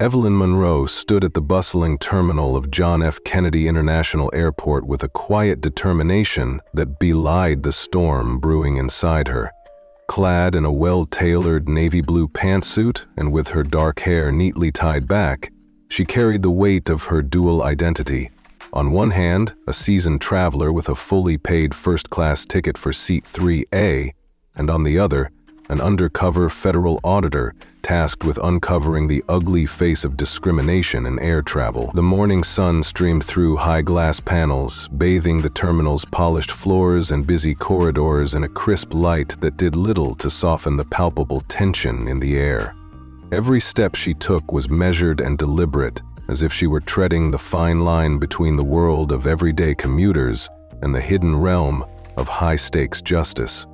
Evelyn Monroe stood at the bustling terminal of John F. Kennedy International Airport with a quiet determination that belied the storm brewing inside her. Clad in a well-tailored navy blue pantsuit and with her dark hair neatly tied back, she carried the weight of her dual identity. On one hand, a seasoned traveler with a fully paid first-class ticket for seat 3A, and on the other, an undercover federal auditor tasked with uncovering the ugly face of discrimination in air travel. The morning sun streamed through high glass panels, bathing the terminal's polished floors and busy corridors in a crisp light that did little to soften the palpable tension in the air. Every step she took was measured and deliberate, as if she were treading the fine line between the world of everyday commuters and the hidden realm of high-stakes justice.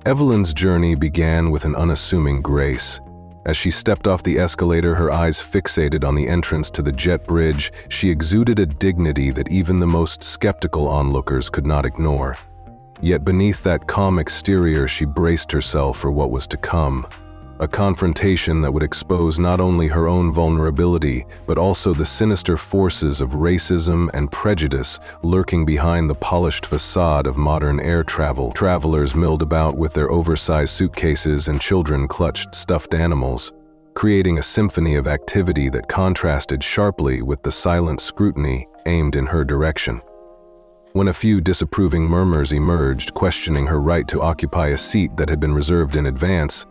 Evelyn's journey began with an unassuming grace. As she stepped off the escalator, her eyes fixated on the entrance to the jet bridge, she exuded a dignity that even the most skeptical onlookers could not ignore. Yet beneath that calm exterior, she braced herself for what was to come. A confrontation that would expose not only her own vulnerability, but also the sinister forces of racism and prejudice lurking behind the polished facade of modern air travel. Travelers milled about with their oversized suitcases and children clutched stuffed animals, creating a symphony of activity that contrasted sharply with the silent scrutiny aimed in her direction. When a few disapproving murmurs emerged, questioning her right to occupy a seat that had been reserved in advance,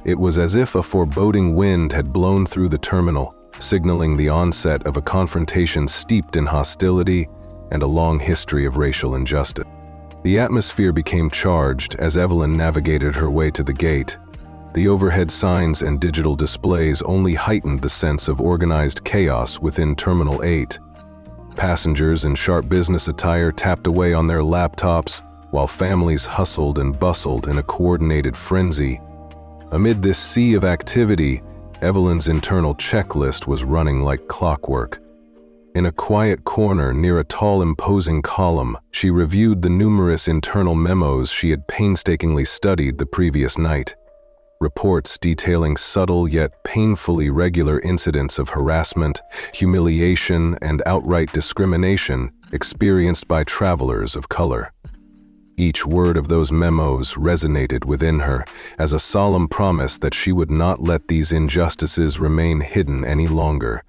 it was as if a foreboding wind had blown through the terminal, signaling the onset of a confrontation steeped in hostility and a long history of racial injustice. The atmosphere became charged as Evelyn navigated her way to the gate. The overhead signs and digital displays only heightened the sense of organized chaos within Terminal 8. Passengers in sharp business attire tapped away on their laptops, while families hustled and bustled in a coordinated frenzy. Amid this sea of activity, Evelyn's internal checklist was running like clockwork. In a quiet corner near a tall, imposing column, she reviewed the numerous internal memos she had painstakingly studied the previous night. Reports detailing subtle yet painfully regular incidents of harassment, humiliation, and outright discrimination experienced by travelers of color. Each word of those memos resonated within her as a solemn promise that she would not let these injustices remain hidden any longer.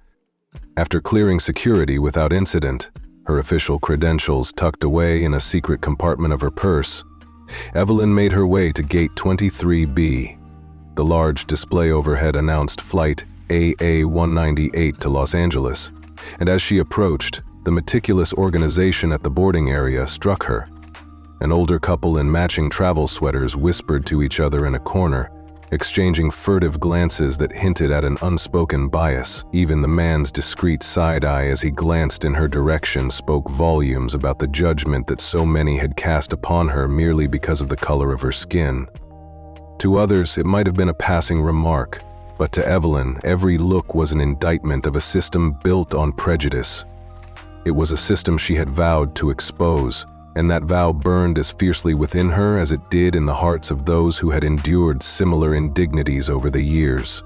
After clearing security without incident, her official credentials tucked away in a secret compartment of her purse, Evelyn made her way to Gate 23B. The large display overhead announced Flight AA-198 to Los Angeles, and as she approached, the meticulous organization at the boarding area struck her. An older couple in matching travel sweaters whispered to each other in a corner, exchanging furtive glances that hinted at an unspoken bias. Even the man's discreet side-eye as he glanced in her direction spoke volumes about the judgment that so many had cast upon her merely because of the color of her skin. To others, it might have been a passing remark, but to Evelyn, every look was an indictment of a system built on prejudice. It was a system she had vowed to expose, and that vow burned as fiercely within her as it did in the hearts of those who had endured similar indignities over the years.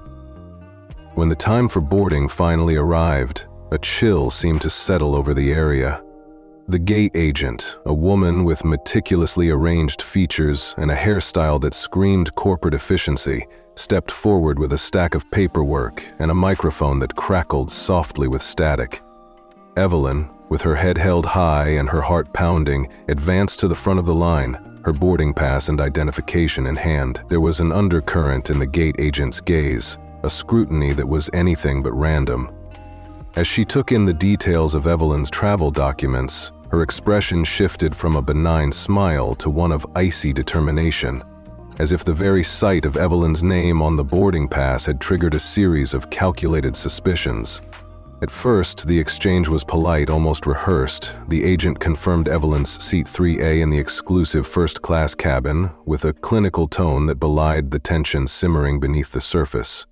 When the time for boarding finally arrived, a chill seemed to settle over the area. The gate agent, a woman with meticulously arranged features and a hairstyle that screamed corporate efficiency, stepped forward with a stack of paperwork and a microphone that crackled softly with static. Evelyn, with her head held high and her heart pounding, advanced to the front of the line, her boarding pass and identification in hand. There was an undercurrent in the gate agent's gaze, a scrutiny that was anything but random. As she took in the details of Evelyn's travel documents, her expression shifted from a benign smile to one of icy determination, as if the very sight of Evelyn's name on the boarding pass had triggered a series of calculated suspicions. At first, the exchange was polite, almost rehearsed. The agent confirmed Evelyn's seat 3A in the exclusive first-class cabin, with a clinical tone that belied the tension simmering beneath the surface.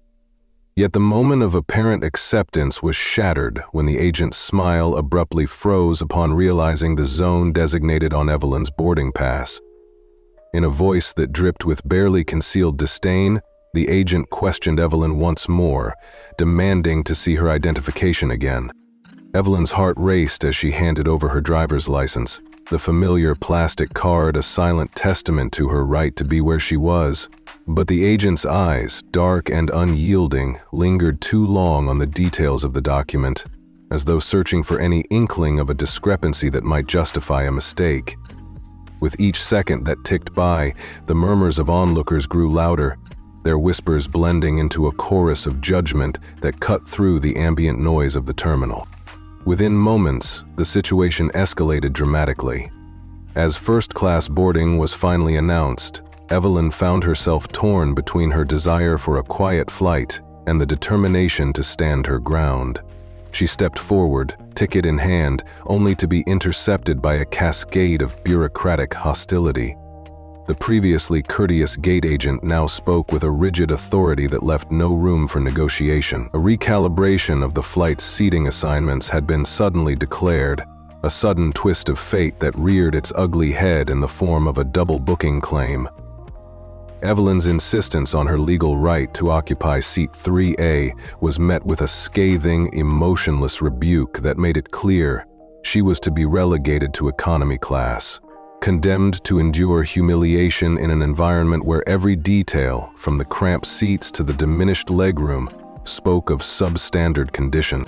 Yet the moment of apparent acceptance was shattered when the agent's smile abruptly froze upon realizing the zone designated on Evelyn's boarding pass. In a voice that dripped with barely concealed disdain, The agent questioned Evelyn once more, demanding to see her identification again. Evelyn's heart raced as she handed over her driver's license, the familiar plastic card a silent testament to her right to be where she was. But the agent's eyes, dark and unyielding, lingered too long on the details of the document, as though searching for any inkling of a discrepancy that might justify a mistake. With each second that ticked by, the murmurs of onlookers grew louder, their whispers blending into a chorus of judgment that cut through the ambient noise of the terminal. Within moments, the situation escalated dramatically. As first-class boarding was finally announced, Evelyn found herself torn between her desire for a quiet flight and the determination to stand her ground. She stepped forward, ticket in hand, only to be intercepted by a cascade of bureaucratic hostility. The previously courteous gate agent now spoke with a rigid authority that left no room for negotiation. A recalibration of the flight's seating assignments had been suddenly declared, a sudden twist of fate that reared its ugly head in the form of a double booking claim. Evelyn's insistence on her legal right to occupy seat 3A was met with a scathing, emotionless rebuke that made it clear she was to be relegated to economy class, condemned to endure humiliation in an environment where every detail, from the cramped seats to the diminished legroom, spoke of substandard condition.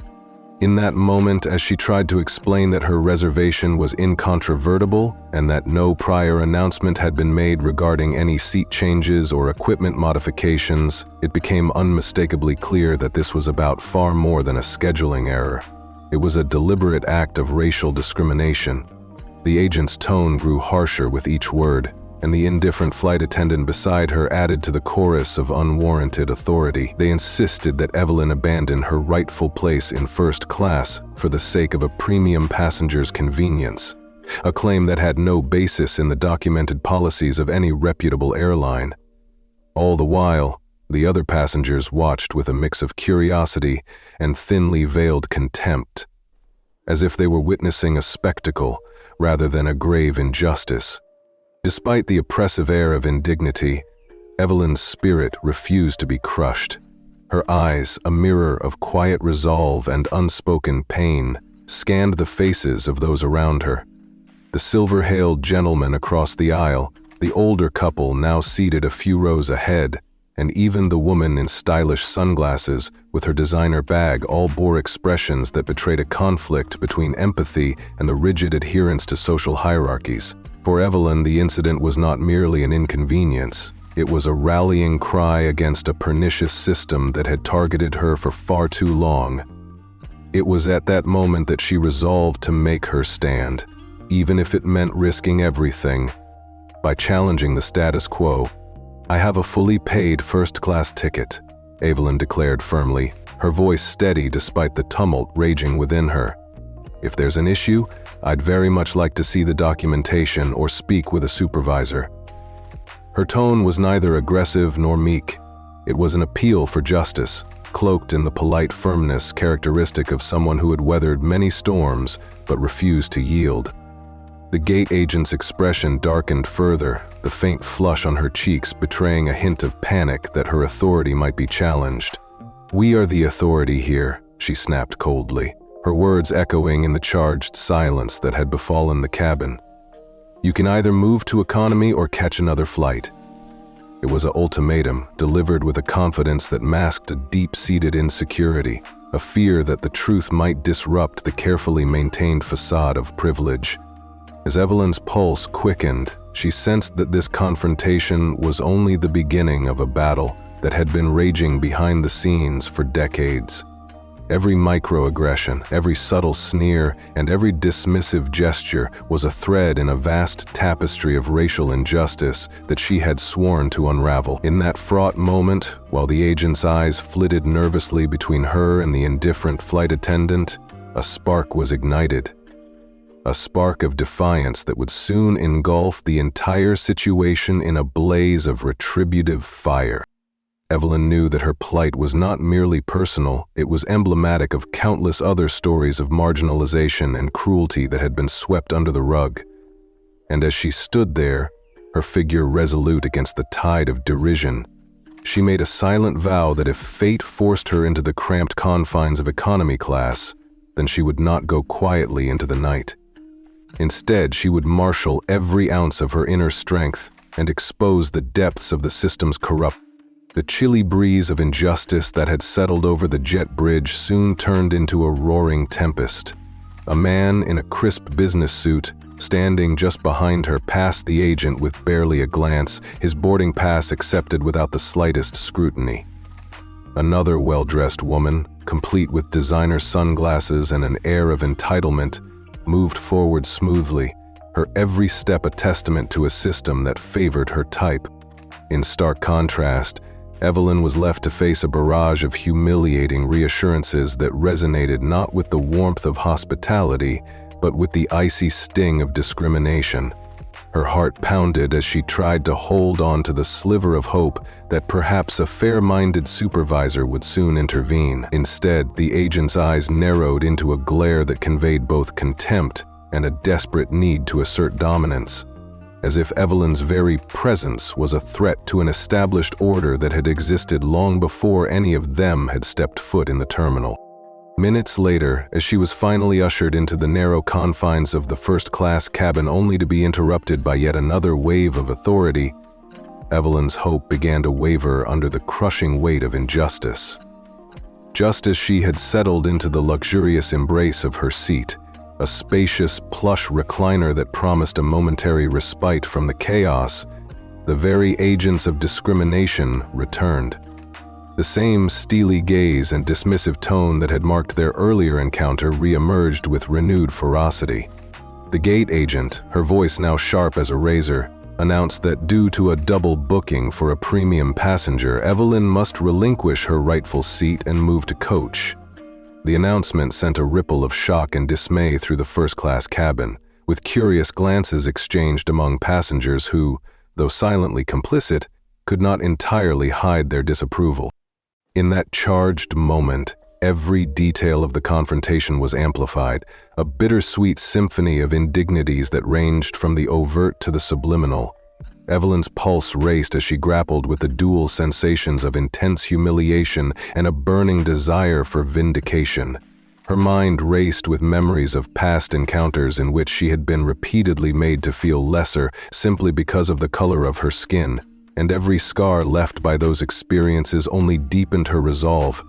In that moment, as she tried to explain that her reservation was incontrovertible and that no prior announcement had been made regarding any seat changes or equipment modifications, it became unmistakably clear that this was about far more than a scheduling error. It was a deliberate act of racial discrimination. The agent's tone grew harsher with each word, and the indifferent flight attendant beside her added to the chorus of unwarranted authority. They insisted that Evelyn abandon her rightful place in first class for the sake of a premium passenger's convenience, a claim that had no basis in the documented policies of any reputable airline. All the while, the other passengers watched with a mix of curiosity and thinly veiled contempt, as if they were witnessing a spectacle rather than a grave injustice. Despite the oppressive air of indignity, Evelyn's spirit refused to be crushed. Her eyes, a mirror of quiet resolve and unspoken pain, scanned the faces of those around her. The silver-hailed gentleman across the aisle, the older couple now seated a few rows ahead, and even the woman in stylish sunglasses with her designer bag all bore expressions that betrayed a conflict between empathy and the rigid adherence to social hierarchies. For Evelyn, the incident was not merely an inconvenience. It was a rallying cry against a pernicious system that had targeted her for far too long. It was at that moment that she resolved to make her stand, even if it meant risking everything. By challenging the status quo, "I have a fully paid first-class ticket," Evelyn declared firmly, her voice steady despite the tumult raging within her. "If there's an issue, I'd very much like to see the documentation or speak with a supervisor." Her tone was neither aggressive nor meek. It was an appeal for justice, cloaked in the polite firmness characteristic of someone who had weathered many storms but refused to yield. The gate agent's expression darkened further, the faint flush on her cheeks betraying a hint of panic that her authority might be challenged. "We are the authority here," she snapped coldly, her words echoing in the charged silence that had befallen the cabin. "You can either move to economy or catch another flight." It was an ultimatum, delivered with a confidence that masked a deep-seated insecurity, a fear that the truth might disrupt the carefully maintained facade of privilege. As Evelyn's pulse quickened, she sensed that this confrontation was only the beginning of a battle that had been raging behind the scenes for decades. Every microaggression, every subtle sneer, and every dismissive gesture was a thread in a vast tapestry of racial injustice that she had sworn to unravel. In that fraught moment, while the agent's eyes flitted nervously between her and the indifferent flight attendant, a spark was ignited. A spark of defiance that would soon engulf the entire situation in a blaze of retributive fire. Evelyn knew that her plight was not merely personal, it was emblematic of countless other stories of marginalization and cruelty that had been swept under the rug. And as she stood there, her figure resolute against the tide of derision, She made a silent vow that if fate forced her into the cramped confines of economy class, then she would not go quietly into the night. Instead, she would marshal every ounce of her inner strength and expose the depths of the system's corruption. The chilly breeze of injustice that had settled over the jet bridge soon turned into a roaring tempest. A man in a crisp business suit, standing just behind her, passed the agent with barely a glance, his boarding pass accepted without the slightest scrutiny. Another well-dressed woman, complete with designer sunglasses and an air of entitlement, moved forward smoothly, her every step a testament to a system that favored her type. In stark contrast, Evelyn was left to face a barrage of humiliating reassurances that resonated not with the warmth of hospitality, but with the icy sting of discrimination. Her heart pounded as she tried to hold on to the sliver of hope that perhaps a fair-minded supervisor would soon intervene. Instead, the agent's eyes narrowed into a glare that conveyed both contempt and a desperate need to assert dominance, as if Evelyn's very presence was a threat to an established order that had existed long before any of them had stepped foot in the terminal. Minutes later, as she was finally ushered into the narrow confines of the first-class cabin only to be interrupted by yet another wave of authority, Evelyn's hope began to waver under the crushing weight of injustice. Just as she had settled into the luxurious embrace of her seat, a spacious, plush recliner that promised a momentary respite from the chaos, the very agents of discrimination returned. The same steely gaze and dismissive tone that had marked their earlier encounter re-emerged with renewed ferocity. The gate agent, her voice now sharp as a razor, announced that due to a double booking for a premium passenger, Evelyn must relinquish her rightful seat and move to coach. The announcement sent a ripple of shock and dismay through the first-class cabin, with curious glances exchanged among passengers who, though silently complicit, could not entirely hide their disapproval. In that charged moment, every detail of the confrontation was amplified, a bittersweet symphony of indignities that ranged from the overt to the subliminal. Evelyn's pulse raced as she grappled with the dual sensations of intense humiliation and a burning desire for vindication. Her mind raced with memories of past encounters in which she had been repeatedly made to feel lesser simply because of the color of her skin, and every scar left by those experiences only deepened her resolve.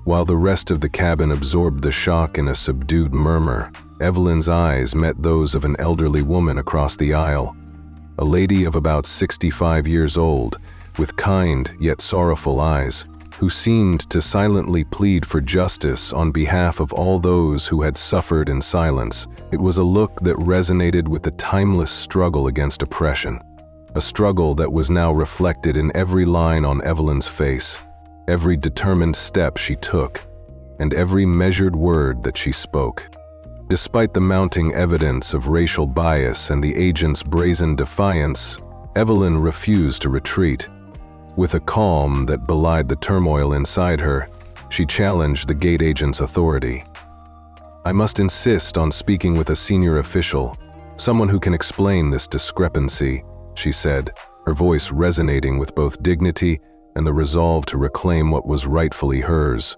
While the rest of the cabin absorbed the shock in a subdued murmur, Evelyn's eyes met those of an elderly woman across the aisle. A lady of about 65 years old, with kind yet sorrowful eyes, who seemed to silently plead for justice on behalf of all those who had suffered in silence. It was a look that resonated with the timeless struggle against oppression, a struggle that was now reflected in every line on Evelyn's face, every determined step she took, and every measured word that she spoke. Despite the mounting evidence of racial bias and the agent's brazen defiance, Evelyn refused to retreat. With a calm that belied the turmoil inside her, she challenged the gate agent's authority. "I must insist on speaking with a senior official, someone who can explain this discrepancy," she said, her voice resonating with both dignity and the resolve to reclaim what was rightfully hers.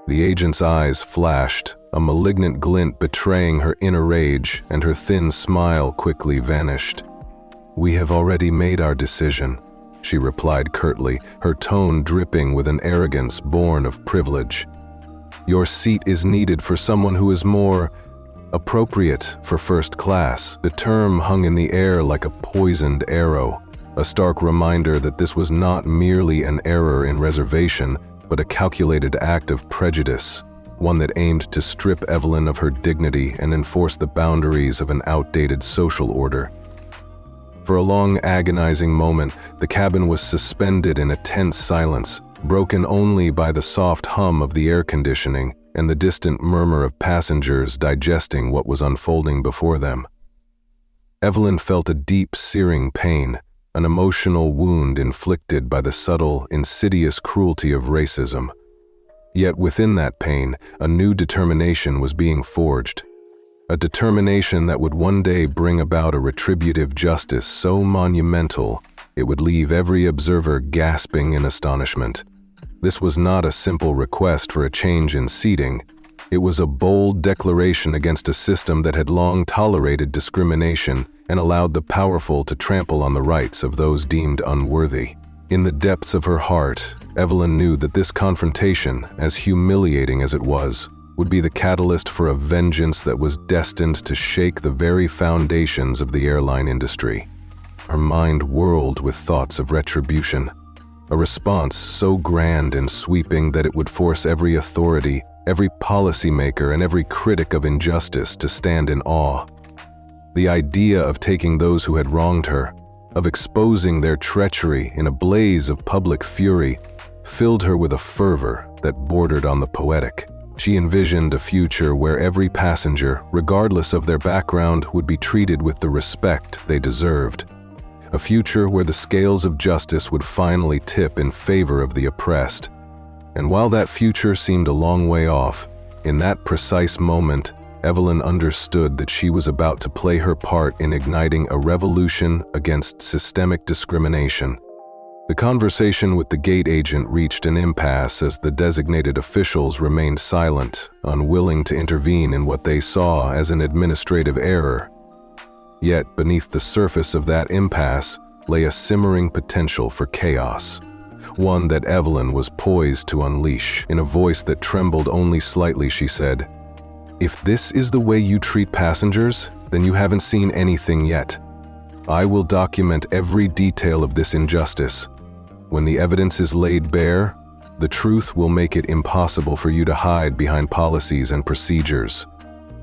The agent's eyes flashed, a malignant glint betraying her inner rage, and her thin smile quickly vanished. "We have already made our decision," she replied curtly, her tone dripping with an arrogance born of privilege. "Your seat is needed for someone who is more appropriate for first class." The term hung in the air like a poisoned arrow, a stark reminder that this was not merely an error in reservation, but a calculated act of prejudice, one that aimed to strip Evelyn of her dignity and enforce the boundaries of an outdated social order. For a long, agonizing moment, the cabin was suspended in a tense silence, broken only by the soft hum of the air conditioning and the distant murmur of passengers digesting what was unfolding before them. Evelyn felt a deep, searing pain, an emotional wound inflicted by the subtle, insidious cruelty of racism. Yet within that pain, a new determination was being forged. A determination that would one day bring about a retributive justice so monumental It would leave every observer gasping in astonishment. This was not a simple request for a change in seating. It was a bold declaration against a system that had long tolerated discrimination and allowed the powerful to trample on the rights of those deemed unworthy. In the depths of her heart, Evelyn knew that this confrontation, as humiliating as it was, would be the catalyst for a vengeance that was destined to shake the very foundations of the airline industry. Her mind whirled with thoughts of retribution, a response so grand and sweeping that it would force every authority, every policymaker, and every critic of injustice to stand in awe. The idea of taking those who had wronged her, of exposing their treachery in a blaze of public fury, filled her with a fervor that bordered on the poetic. She envisioned a future where every passenger, regardless of their background, would be treated with the respect they deserved. A future where the scales of justice would finally tip in favor of the oppressed. And while that future seemed a long way off, in that precise moment, Evelyn understood that she was about to play her part in igniting a revolution against systemic discrimination. The conversation with the gate agent reached an impasse as the designated officials remained silent, unwilling to intervene in what they saw as an administrative error. Yet, beneath the surface of that impasse lay a simmering potential for chaos, one that Evelyn was poised to unleash. In a voice that trembled only slightly, she said, "If this is the way you treat passengers, then you haven't seen anything yet. I will document every detail of this injustice. When the evidence is laid bare, the truth will make it impossible for you to hide behind policies and procedures."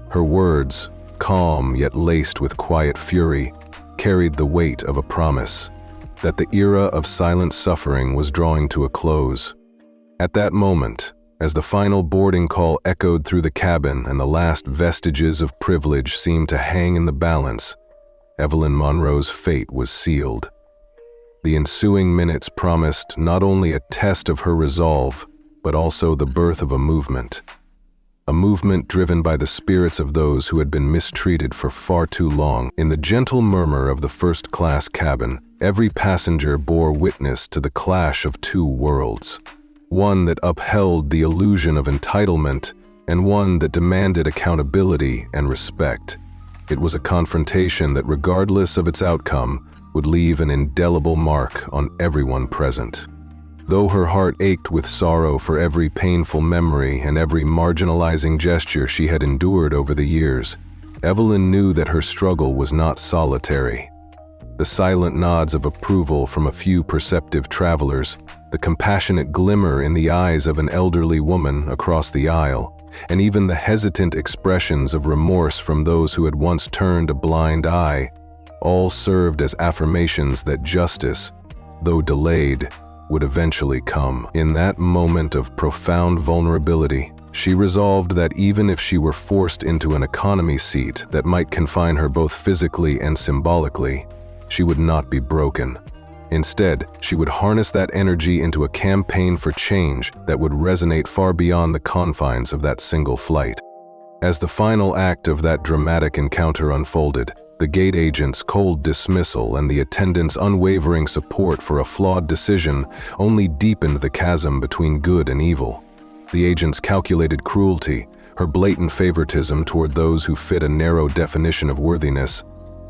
Her words, calm yet laced with quiet fury, carried the weight of a promise that the era of silent suffering was drawing to a close. At that moment, as the final boarding call echoed through the cabin and the last vestiges of privilege seemed to hang in the balance, Evelyn Monroe's fate was sealed. The ensuing minutes promised not only a test of her resolve, but also the birth of a movement driven by the spirits of those who had been mistreated for far too long. In the gentle murmur of the first-class cabin, every passenger bore witness to the clash of two worlds, one that upheld the illusion of entitlement and one that demanded accountability and respect. It was a confrontation that, regardless of its outcome, would leave an indelible mark on everyone present. Though her heart ached with sorrow for every painful memory and every marginalizing gesture she had endured over the years, Evelyn knew that her struggle was not solitary. The silent nods of approval from a few perceptive travelers, the compassionate glimmer in the eyes of an elderly woman across the aisle, and even the hesitant expressions of remorse from those who had once turned a blind eye, all served as affirmations that justice, though delayed, would eventually come. In that moment of profound vulnerability, she resolved that even if she were forced into an economy seat that might confine her both physically and symbolically, she would not be broken. Instead, she would harness that energy into a campaign for change that would resonate far beyond the confines of that single flight. As the final act of that dramatic encounter unfolded, the gate agent's cold dismissal and the attendant's unwavering support for a flawed decision only deepened the chasm between good and evil. The agent's calculated cruelty, her blatant favoritism toward those who fit a narrow definition of worthiness,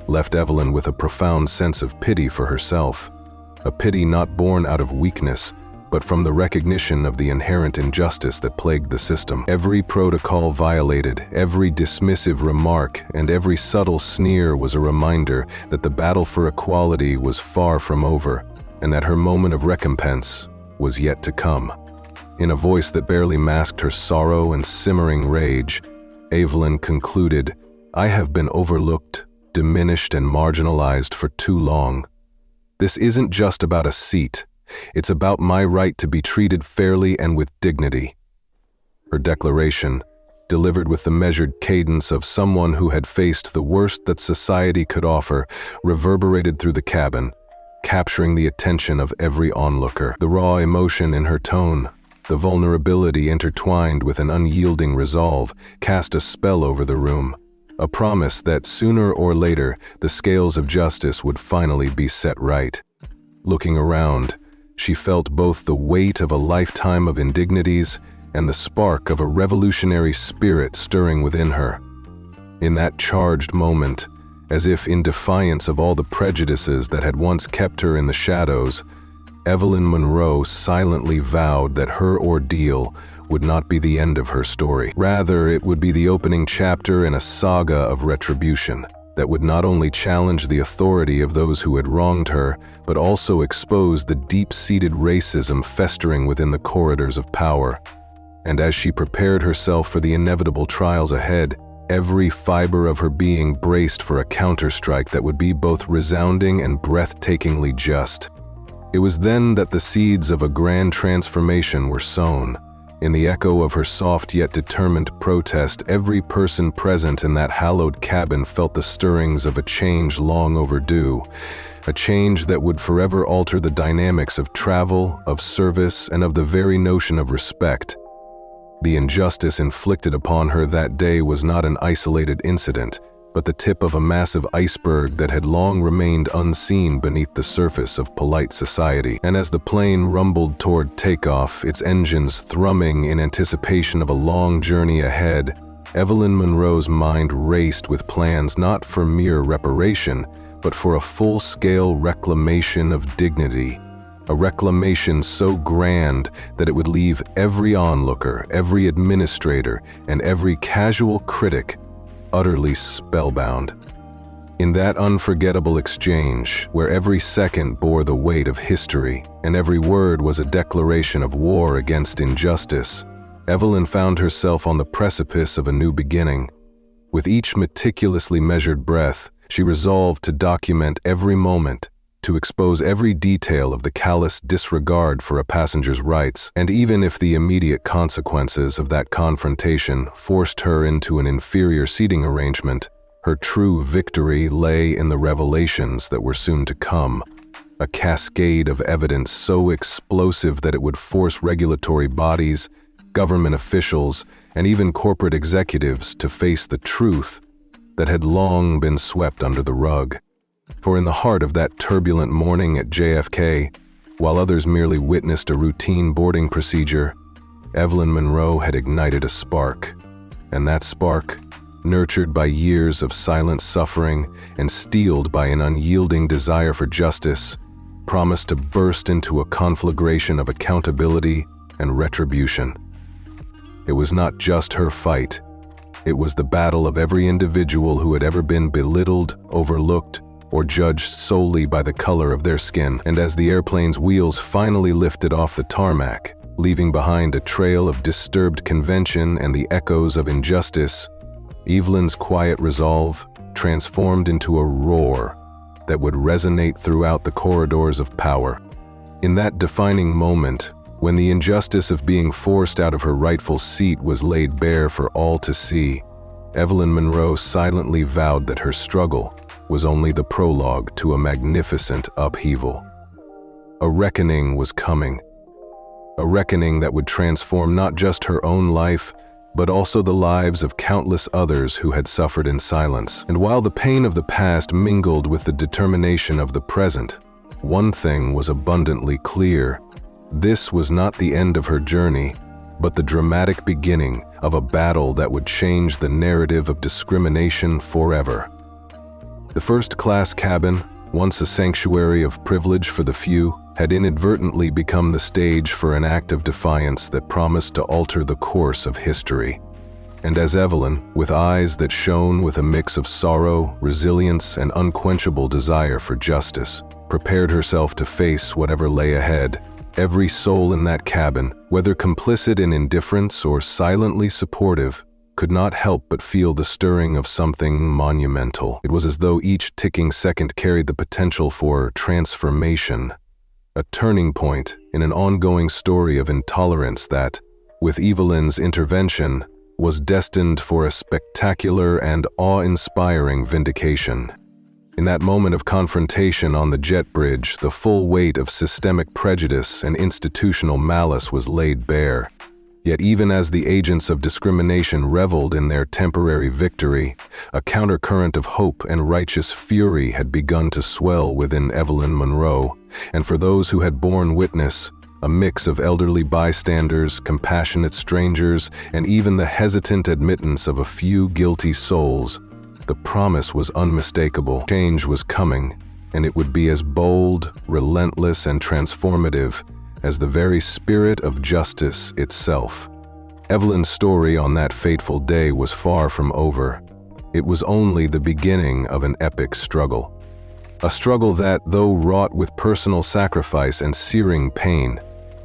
left Evelyn with a profound sense of pity for herself. A pity not born out of weakness, but from the recognition of the inherent injustice that plagued the system. Every protocol violated, every dismissive remark, and every subtle sneer was a reminder that the battle for equality was far from over, and that her moment of recompense was yet to come. In a voice that barely masked her sorrow and simmering rage, Evelyn concluded, "I have been overlooked, diminished, and marginalized for too long. This isn't just about a seat. It's about my right to be treated fairly and with dignity." Her declaration, delivered with the measured cadence of someone who had faced the worst that society could offer, reverberated through the cabin, capturing the attention of every onlooker. The raw emotion in her tone, the vulnerability intertwined with an unyielding resolve, cast a spell over the room, a promise that sooner or later the scales of justice would finally be set right. Looking around, she felt both the weight of a lifetime of indignities and the spark of a revolutionary spirit stirring within her. In that charged moment, as if in defiance of all the prejudices that had once kept her in the shadows, Evelyn Monroe silently vowed that her ordeal would not be the end of her story. Rather, it would be the opening chapter in a saga of retribution that would not only challenge the authority of those who had wronged her, but also expose the deep-seated racism festering within the corridors of power. And as she prepared herself for the inevitable trials ahead, every fiber of her being braced for a counterstrike that would be both resounding and breathtakingly just. It was then that the seeds of a grand transformation were sown. In the echo of her soft yet determined protest, every person present in that hallowed cabin felt the stirrings of a change long overdue, a change that would forever alter the dynamics of travel, of service, and of the very notion of respect. The injustice inflicted upon her that day was not an isolated incident, but the tip of a massive iceberg that had long remained unseen beneath the surface of polite society. And as the plane rumbled toward takeoff, its engines thrumming in anticipation of a long journey ahead, Evelyn Monroe's mind raced with plans not for mere reparation, but for a full-scale reclamation of dignity. A reclamation so grand that it would leave every onlooker, every administrator, and every casual critic utterly spellbound. In that unforgettable exchange, where every second bore the weight of history, and every word was a declaration of war against injustice, Evelyn found herself on the precipice of a new beginning. With each meticulously measured breath, she resolved to document every moment, to expose every detail of the callous disregard for a passenger's rights, and even if the immediate consequences of that confrontation forced her into an inferior seating arrangement, her true victory lay in the revelations that were soon to come, a cascade of evidence so explosive that it would force regulatory bodies, government officials, and even corporate executives to face the truth that had long been swept under the rug. For in the heart of that turbulent morning at JFK, while others merely witnessed a routine boarding procedure, Evelyn Monroe had ignited a spark. And that spark, nurtured by years of silent suffering and steeled by an unyielding desire for justice, promised to burst into a conflagration of accountability and retribution. It was not just her fight. It was the battle of every individual who had ever been belittled, overlooked, or judged solely by the color of their skin. And as the airplane's wheels finally lifted off the tarmac, leaving behind a trail of disturbed convention and the echoes of injustice, Evelyn's quiet resolve transformed into a roar that would resonate throughout the corridors of power. In that defining moment, when the injustice of being forced out of her rightful seat was laid bare for all to see, Evelyn Monroe silently vowed that her struggle was only the prologue to a magnificent upheaval. A reckoning was coming. A reckoning that would transform not just her own life, but also the lives of countless others who had suffered in silence. And while the pain of the past mingled with the determination of the present, one thing was abundantly clear. This was not the end of her journey, but the dramatic beginning of a battle that would change the narrative of discrimination forever. The first-class cabin, once a sanctuary of privilege for the few, had inadvertently become the stage for an act of defiance that promised to alter the course of history. And as Evelyn, with eyes that shone with a mix of sorrow, resilience, and unquenchable desire for justice, prepared herself to face whatever lay ahead, every soul in that cabin, whether complicit in indifference or silently supportive, could not help but feel the stirring of something monumental. It was as though each ticking second carried the potential for transformation, a turning point in an ongoing story of intolerance that, with Evelyn's intervention, was destined for a spectacular and awe-inspiring vindication. In that moment of confrontation on the jet bridge, the full weight of systemic prejudice and institutional malice was laid bare. Yet even as the agents of discrimination reveled in their temporary victory, a countercurrent of hope and righteous fury had begun to swell within Evelyn Monroe, and for those who had borne witness, a mix of elderly bystanders, compassionate strangers, and even the hesitant admittance of a few guilty souls, the promise was unmistakable. Change was coming, and it would be as bold, relentless, and transformative as the very spirit of justice itself. Evelyn's story on that fateful day was far from over. It was only the beginning of an epic struggle. A struggle that, though wrought with personal sacrifice and searing pain,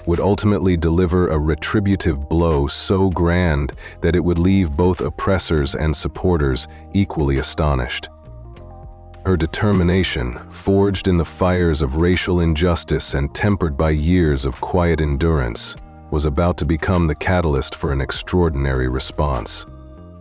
would ultimately deliver a retributive blow so grand that it would leave both oppressors and supporters equally astonished. Her determination, forged in the fires of racial injustice and tempered by years of quiet endurance, was about to become the catalyst for an extraordinary response.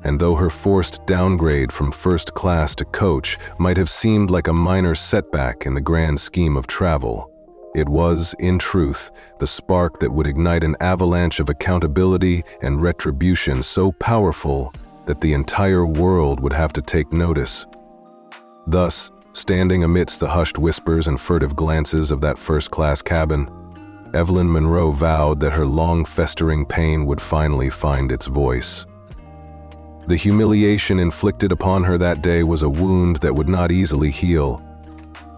And though her forced downgrade from first class to coach might have seemed like a minor setback in the grand scheme of travel, it was, in truth, the spark that would ignite an avalanche of accountability and retribution so powerful that the entire world would have to take notice. Thus, standing amidst the hushed whispers and furtive glances of that first-class cabin, Evelyn Monroe vowed that her long-festering pain would finally find its voice. The humiliation inflicted upon her that day was a wound that would not easily heal.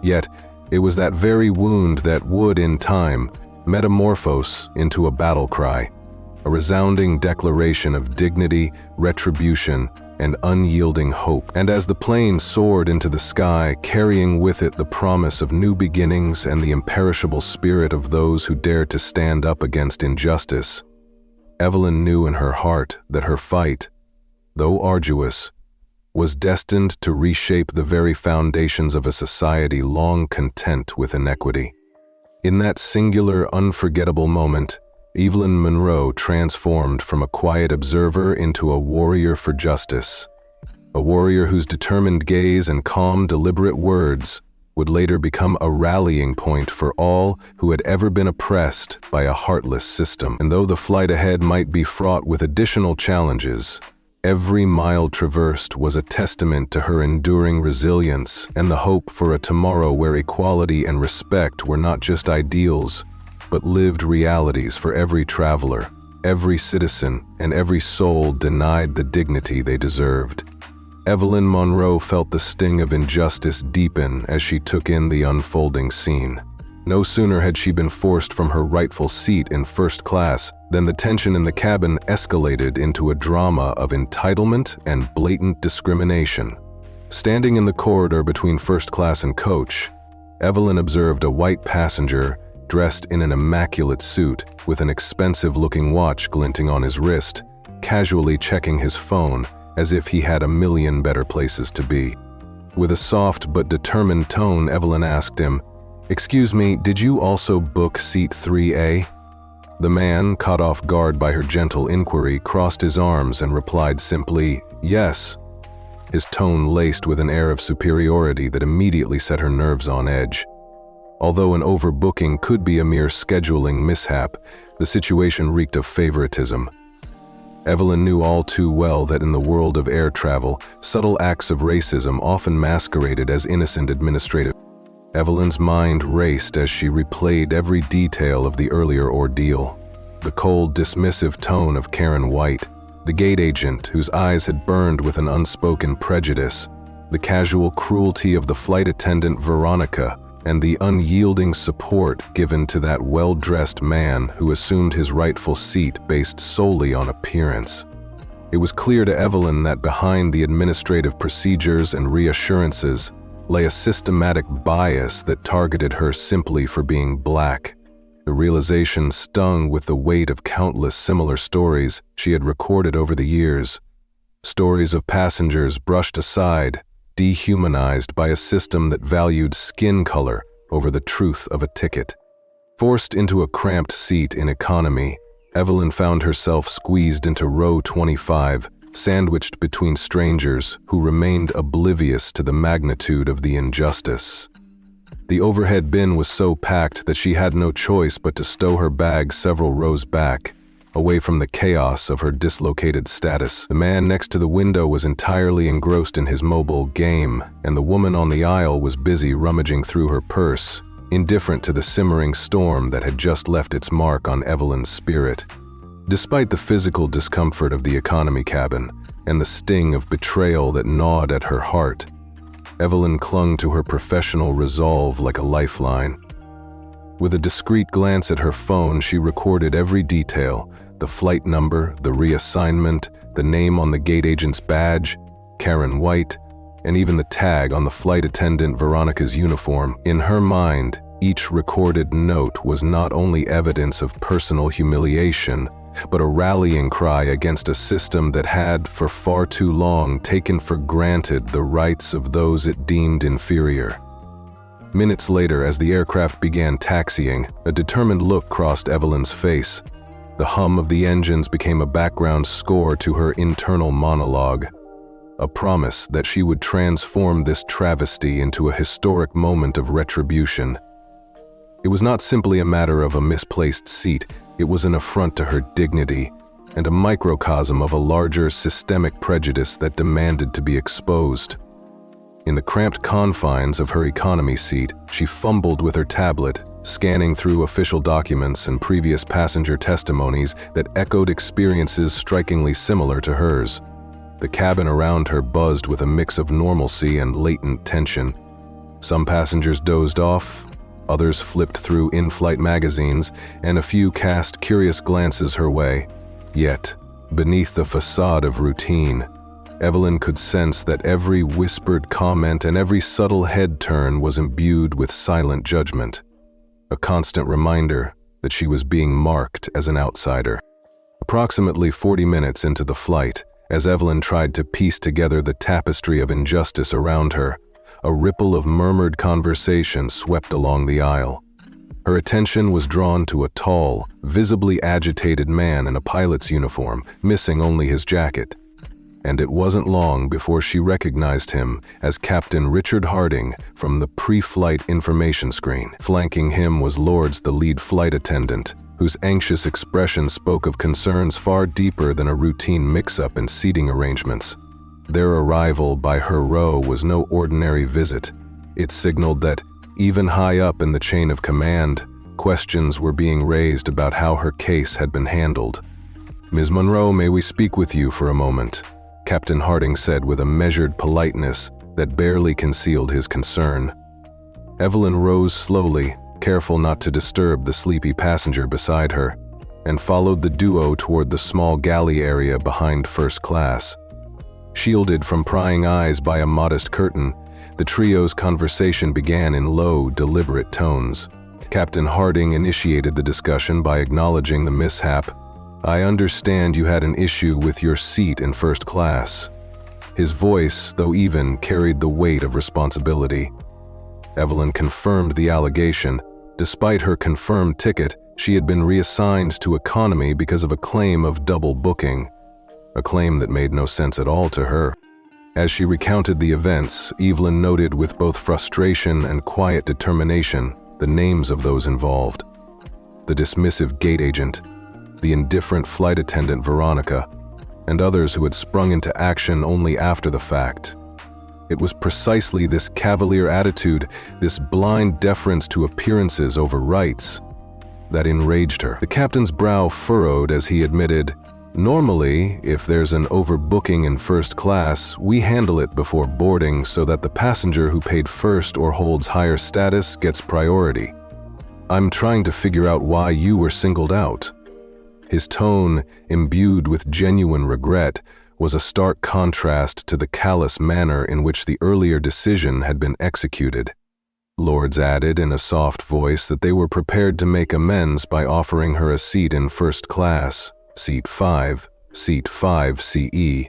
Yet, it was that very wound that would, in time, metamorphose into a battle cry, a resounding declaration of dignity, retribution, and unyielding hope. And as the plane soared into the sky, carrying with it the promise of new beginnings and the imperishable spirit of those who dared to stand up against injustice, Evelyn knew in her heart that her fight, though arduous, was destined to reshape the very foundations of a society long content with inequity. In that singular, unforgettable moment, Evelyn Monroe transformed from a quiet observer into a warrior for justice, a warrior whose determined gaze and calm, deliberate words would later become a rallying point for all who had ever been oppressed by a heartless system. And though the flight ahead might be fraught with additional challenges, every mile traversed was a testament to her enduring resilience and the hope for a tomorrow where equality and respect were not just ideals, but lived realities for every traveler, every citizen, and every soul denied the dignity they deserved. Evelyn Monroe felt the sting of injustice deepen as she took in the unfolding scene. No sooner had she been forced from her rightful seat in first class than the tension in the cabin escalated into a drama of entitlement and blatant discrimination. Standing in the corridor between first class and coach, Evelyn observed a white passenger dressed in an immaculate suit with an expensive-looking watch glinting on his wrist, casually checking his phone as if he had a million better places to be. With a soft but determined tone, Evelyn asked him, "Excuse me, did you also book seat 3A?" The man, caught off guard by her gentle inquiry, crossed his arms and replied simply, "Yes," his tone laced with an air of superiority that immediately set her nerves on edge. Although an overbooking could be a mere scheduling mishap, the situation reeked of favoritism. Evelyn knew all too well that in the world of air travel, subtle acts of racism often masqueraded as innocent administrative. Evelyn's mind raced as she replayed every detail of the earlier ordeal. The cold, dismissive tone of Karen White, the gate agent whose eyes had burned with an unspoken prejudice, the casual cruelty of the flight attendant Veronica, and the unyielding support given to that well-dressed man who assumed his rightful seat based solely on appearance. It was clear to Evelyn that behind the administrative procedures and reassurances lay a systematic bias that targeted her simply for being black. The realization stung with the weight of countless similar stories she had recorded over the years. Stories of passengers brushed aside, dehumanized by a system that valued skin color over the truth of a ticket. Forced into a cramped seat in economy, Evelyn found herself squeezed into row 25, sandwiched between strangers who remained oblivious to the magnitude of the injustice. The overhead bin was so packed that she had no choice but to stow her bag several rows back, away from the chaos of her dislocated status. The man next to the window was entirely engrossed in his mobile game, and the woman on the aisle was busy rummaging through her purse, indifferent to the simmering storm that had just left its mark on Evelyn's spirit. Despite the physical discomfort of the economy cabin and the sting of betrayal that gnawed at her heart, Evelyn clung to her professional resolve like a lifeline. With a discreet glance at her phone, she recorded every detail: the flight number, the reassignment, the name on the gate agent's badge, Karen White, and even the tag on the flight attendant Veronica's uniform. In her mind, each recorded note was not only evidence of personal humiliation, but a rallying cry against a system that had, for far too long, taken for granted the rights of those it deemed inferior. Minutes later, as the aircraft began taxiing, a determined look crossed Evelyn's face. The hum of the engines became a background score to her internal monologue, a promise that she would transform this travesty into a historic moment of retribution. It was not simply a matter of a misplaced seat, it was an affront to her dignity and a microcosm of a larger systemic prejudice that demanded to be exposed. In the cramped confines of her economy seat, she fumbled with her tablet, scanning through official documents and previous passenger testimonies that echoed experiences strikingly similar to hers. The cabin around her buzzed with a mix of normalcy and latent tension. Some passengers dozed off, others flipped through in-flight magazines, and a few cast curious glances her way. Yet, beneath the facade of routine, Evelyn could sense that every whispered comment and every subtle head turn was imbued with silent judgment, a constant reminder that she was being marked as an outsider. Approximately 40 minutes into the flight, as Evelyn tried to piece together the tapestry of injustice around her, a ripple of murmured conversation swept along the aisle. Her attention was drawn to a tall, visibly agitated man in a pilot's uniform, missing only his jacket. And it wasn't long before she recognized him as Captain Richard Harding from the pre-flight information screen. Flanking him was Lords, the lead flight attendant, whose anxious expression spoke of concerns far deeper than a routine mix-up in seating arrangements. Their arrival by her row was no ordinary visit. It signaled that, even high up in the chain of command, questions were being raised about how her case had been handled. "Ms. Monroe, may we speak with you for a moment?" Captain Harding said with a measured politeness that barely concealed his concern. Evelyn rose slowly, careful not to disturb the sleepy passenger beside her, and followed the duo toward the small galley area behind first class. Shielded from prying eyes by a modest curtain, the trio's conversation began in low, deliberate tones. Captain Harding initiated the discussion by acknowledging the mishap. "I understand you had an issue with your seat in first class." His voice, though even, carried the weight of responsibility. Evelyn confirmed the allegation. Despite her confirmed ticket, she had been reassigned to economy because of a claim of double booking, a claim that made no sense at all to her. As she recounted the events, Evelyn noted with both frustration and quiet determination the names of those involved: the dismissive gate agent, the indifferent flight attendant Veronica, and others who had sprung into action only after the fact. It was precisely this cavalier attitude, this blind deference to appearances over rights, that enraged her. The captain's brow furrowed as he admitted, "Normally, if there's an overbooking in first class, we handle it before boarding so that the passenger who paid first or holds higher status gets priority. I'm trying to figure out why you were singled out." His tone, imbued with genuine regret, was a stark contrast to the callous manner in which the earlier decision had been executed. Lords added in a soft voice that they were prepared to make amends by offering her a seat in first class, seat 5 CE,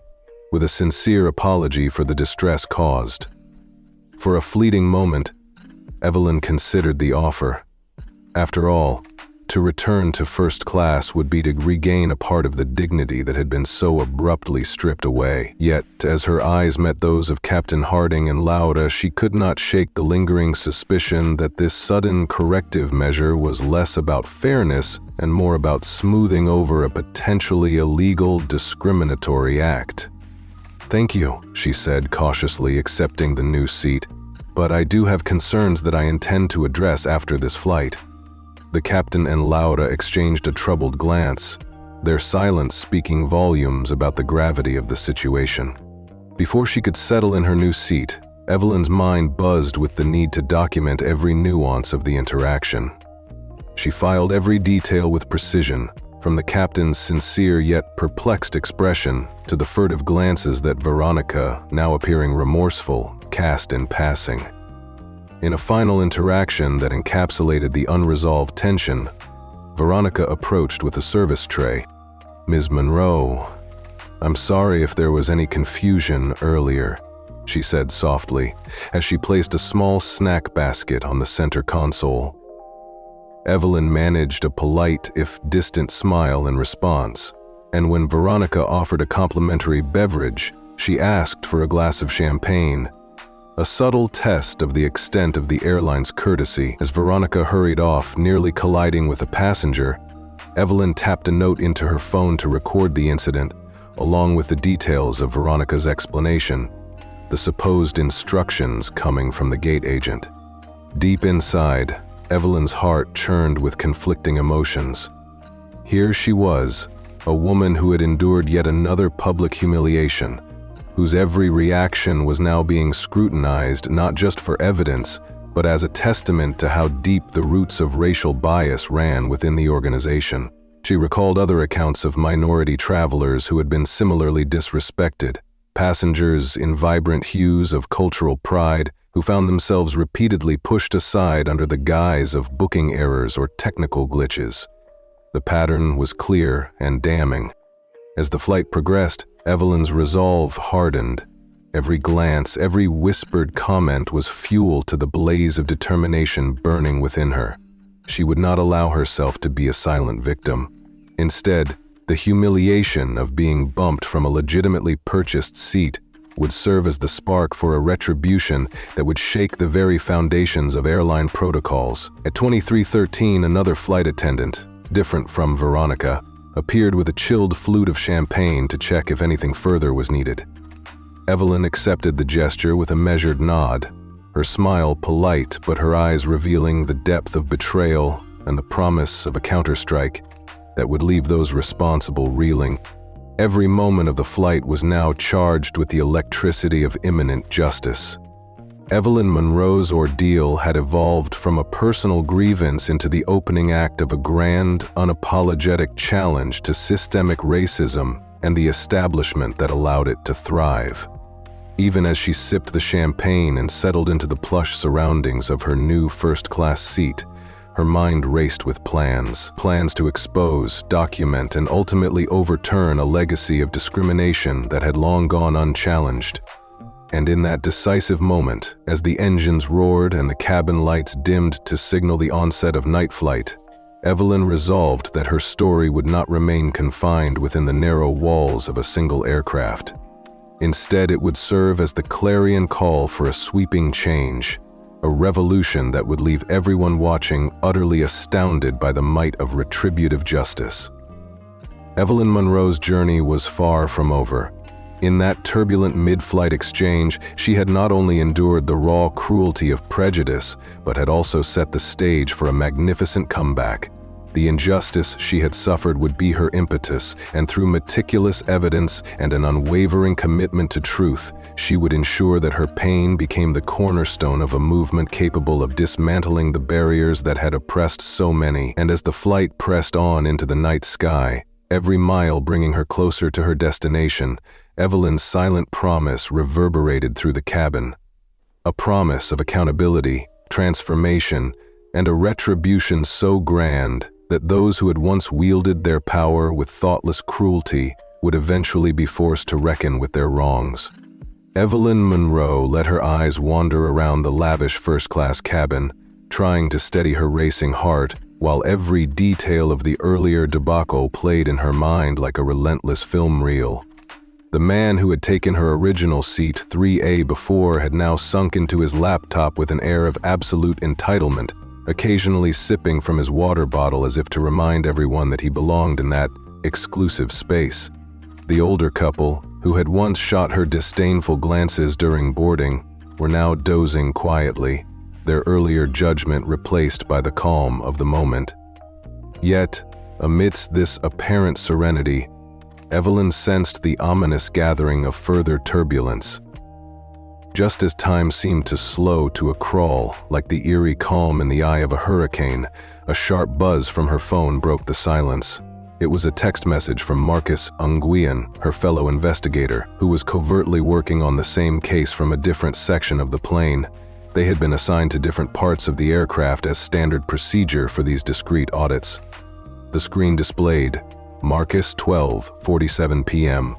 with a sincere apology for the distress caused. For a fleeting moment, Evelyn considered the offer. After all, To return to first class would be to regain a part of the dignity that had been so abruptly stripped away. Yet, as her eyes met those of Captain Harding and Laura, she could not shake the lingering suspicion that this sudden corrective measure was less about fairness and more about smoothing over a potentially illegal, discriminatory act. "Thank you," she said, cautiously accepting the new seat, "but I do have concerns that I intend to address after this flight." The captain and Laura exchanged a troubled glance, their silence speaking volumes about the gravity of the situation. Before she could settle in her new seat, Evelyn's mind buzzed with the need to document every nuance of the interaction. She filed every detail with precision, from the captain's sincere yet perplexed expression to the furtive glances that Veronica, now appearing remorseful, cast in passing. In a final interaction that encapsulated the unresolved tension, Veronica approached with a service tray. "Ms. Monroe, I'm sorry if there was any confusion earlier," she said softly, as she placed a small snack basket on the center console. Evelyn managed a polite, if distant, smile in response, and when Veronica offered a complimentary beverage, she asked for a glass of champagne. A subtle test of the extent of the airline's courtesy. As Veronica hurried off, nearly colliding with a passenger, Evelyn tapped a note into her phone to record the incident, along with the details of Veronica's explanation, the supposed instructions coming from the gate agent. Deep inside, Evelyn's heart churned with conflicting emotions. Here she was, a woman who had endured yet another public humiliation, whose every reaction was now being scrutinized not just for evidence, but as a testament to how deep the roots of racial bias ran within the organization. She recalled other accounts of minority travelers who had been similarly disrespected, passengers in vibrant hues of cultural pride who found themselves repeatedly pushed aside under the guise of booking errors or technical glitches. The pattern was clear and damning. As the flight progressed, Evelyn's resolve hardened. Every glance, every whispered comment was fuel to the blaze of determination burning within her. She would not allow herself to be a silent victim. Instead, the humiliation of being bumped from a legitimately purchased seat would serve as the spark for a retribution that would shake the very foundations of airline protocols. At 23:13, another flight attendant, different from Veronica, appeared with a chilled flute of champagne to check if anything further was needed. Evelyn accepted the gesture with a measured nod, her smile polite but her eyes revealing the depth of betrayal and the promise of a counterstrike that would leave those responsible reeling. Every moment of the flight was now charged with the electricity of imminent justice. Evelyn Monroe's ordeal had evolved from a personal grievance into the opening act of a grand, unapologetic challenge to systemic racism and the establishment that allowed it to thrive. Even as she sipped the champagne and settled into the plush surroundings of her new first-class seat, her mind raced with plans to expose, document, and ultimately overturn a legacy of discrimination that had long gone unchallenged. And in that decisive moment, as the engines roared and the cabin lights dimmed to signal the onset of night flight, Evelyn resolved that her story would not remain confined within the narrow walls of a single aircraft. Instead, it would serve as the clarion call for a sweeping change, a revolution that would leave everyone watching utterly astounded by the might of retributive justice. Evelyn Monroe's journey was far from over. In that turbulent mid-flight exchange, she had not only endured the raw cruelty of prejudice, but had also set the stage for a magnificent comeback. The injustice she had suffered would be her impetus, and through meticulous evidence and an unwavering commitment to truth, she would ensure that her pain became the cornerstone of a movement capable of dismantling the barriers that had oppressed so many. And as the flight pressed on into the night sky, every mile bringing her closer to her destination, Evelyn's silent promise reverberated through the cabin. A promise of accountability, transformation, and a retribution so grand that those who had once wielded their power with thoughtless cruelty would eventually be forced to reckon with their wrongs. Evelyn Monroe let her eyes wander around the lavish first-class cabin, trying to steady her racing heart while every detail of the earlier debacle played in her mind like a relentless film reel. The man who had taken her original seat 3A before had now sunk into his laptop with an air of absolute entitlement, occasionally sipping from his water bottle as if to remind everyone that he belonged in that exclusive space. The older couple, who had once shot her disdainful glances during boarding, were now dozing quietly, their earlier judgment replaced by the calm of the moment. Yet, amidst this apparent serenity, Evelyn sensed the ominous gathering of further turbulence. Just as time seemed to slow to a crawl, like the eerie calm in the eye of a hurricane, a sharp buzz from her phone broke the silence. It was a text message from Marcus Nguyen, her fellow investigator, who was covertly working on the same case from a different section of the plane. They had been assigned to different parts of the aircraft as standard procedure for these discrete audits. The screen displayed, Marcus 12:47 p.m.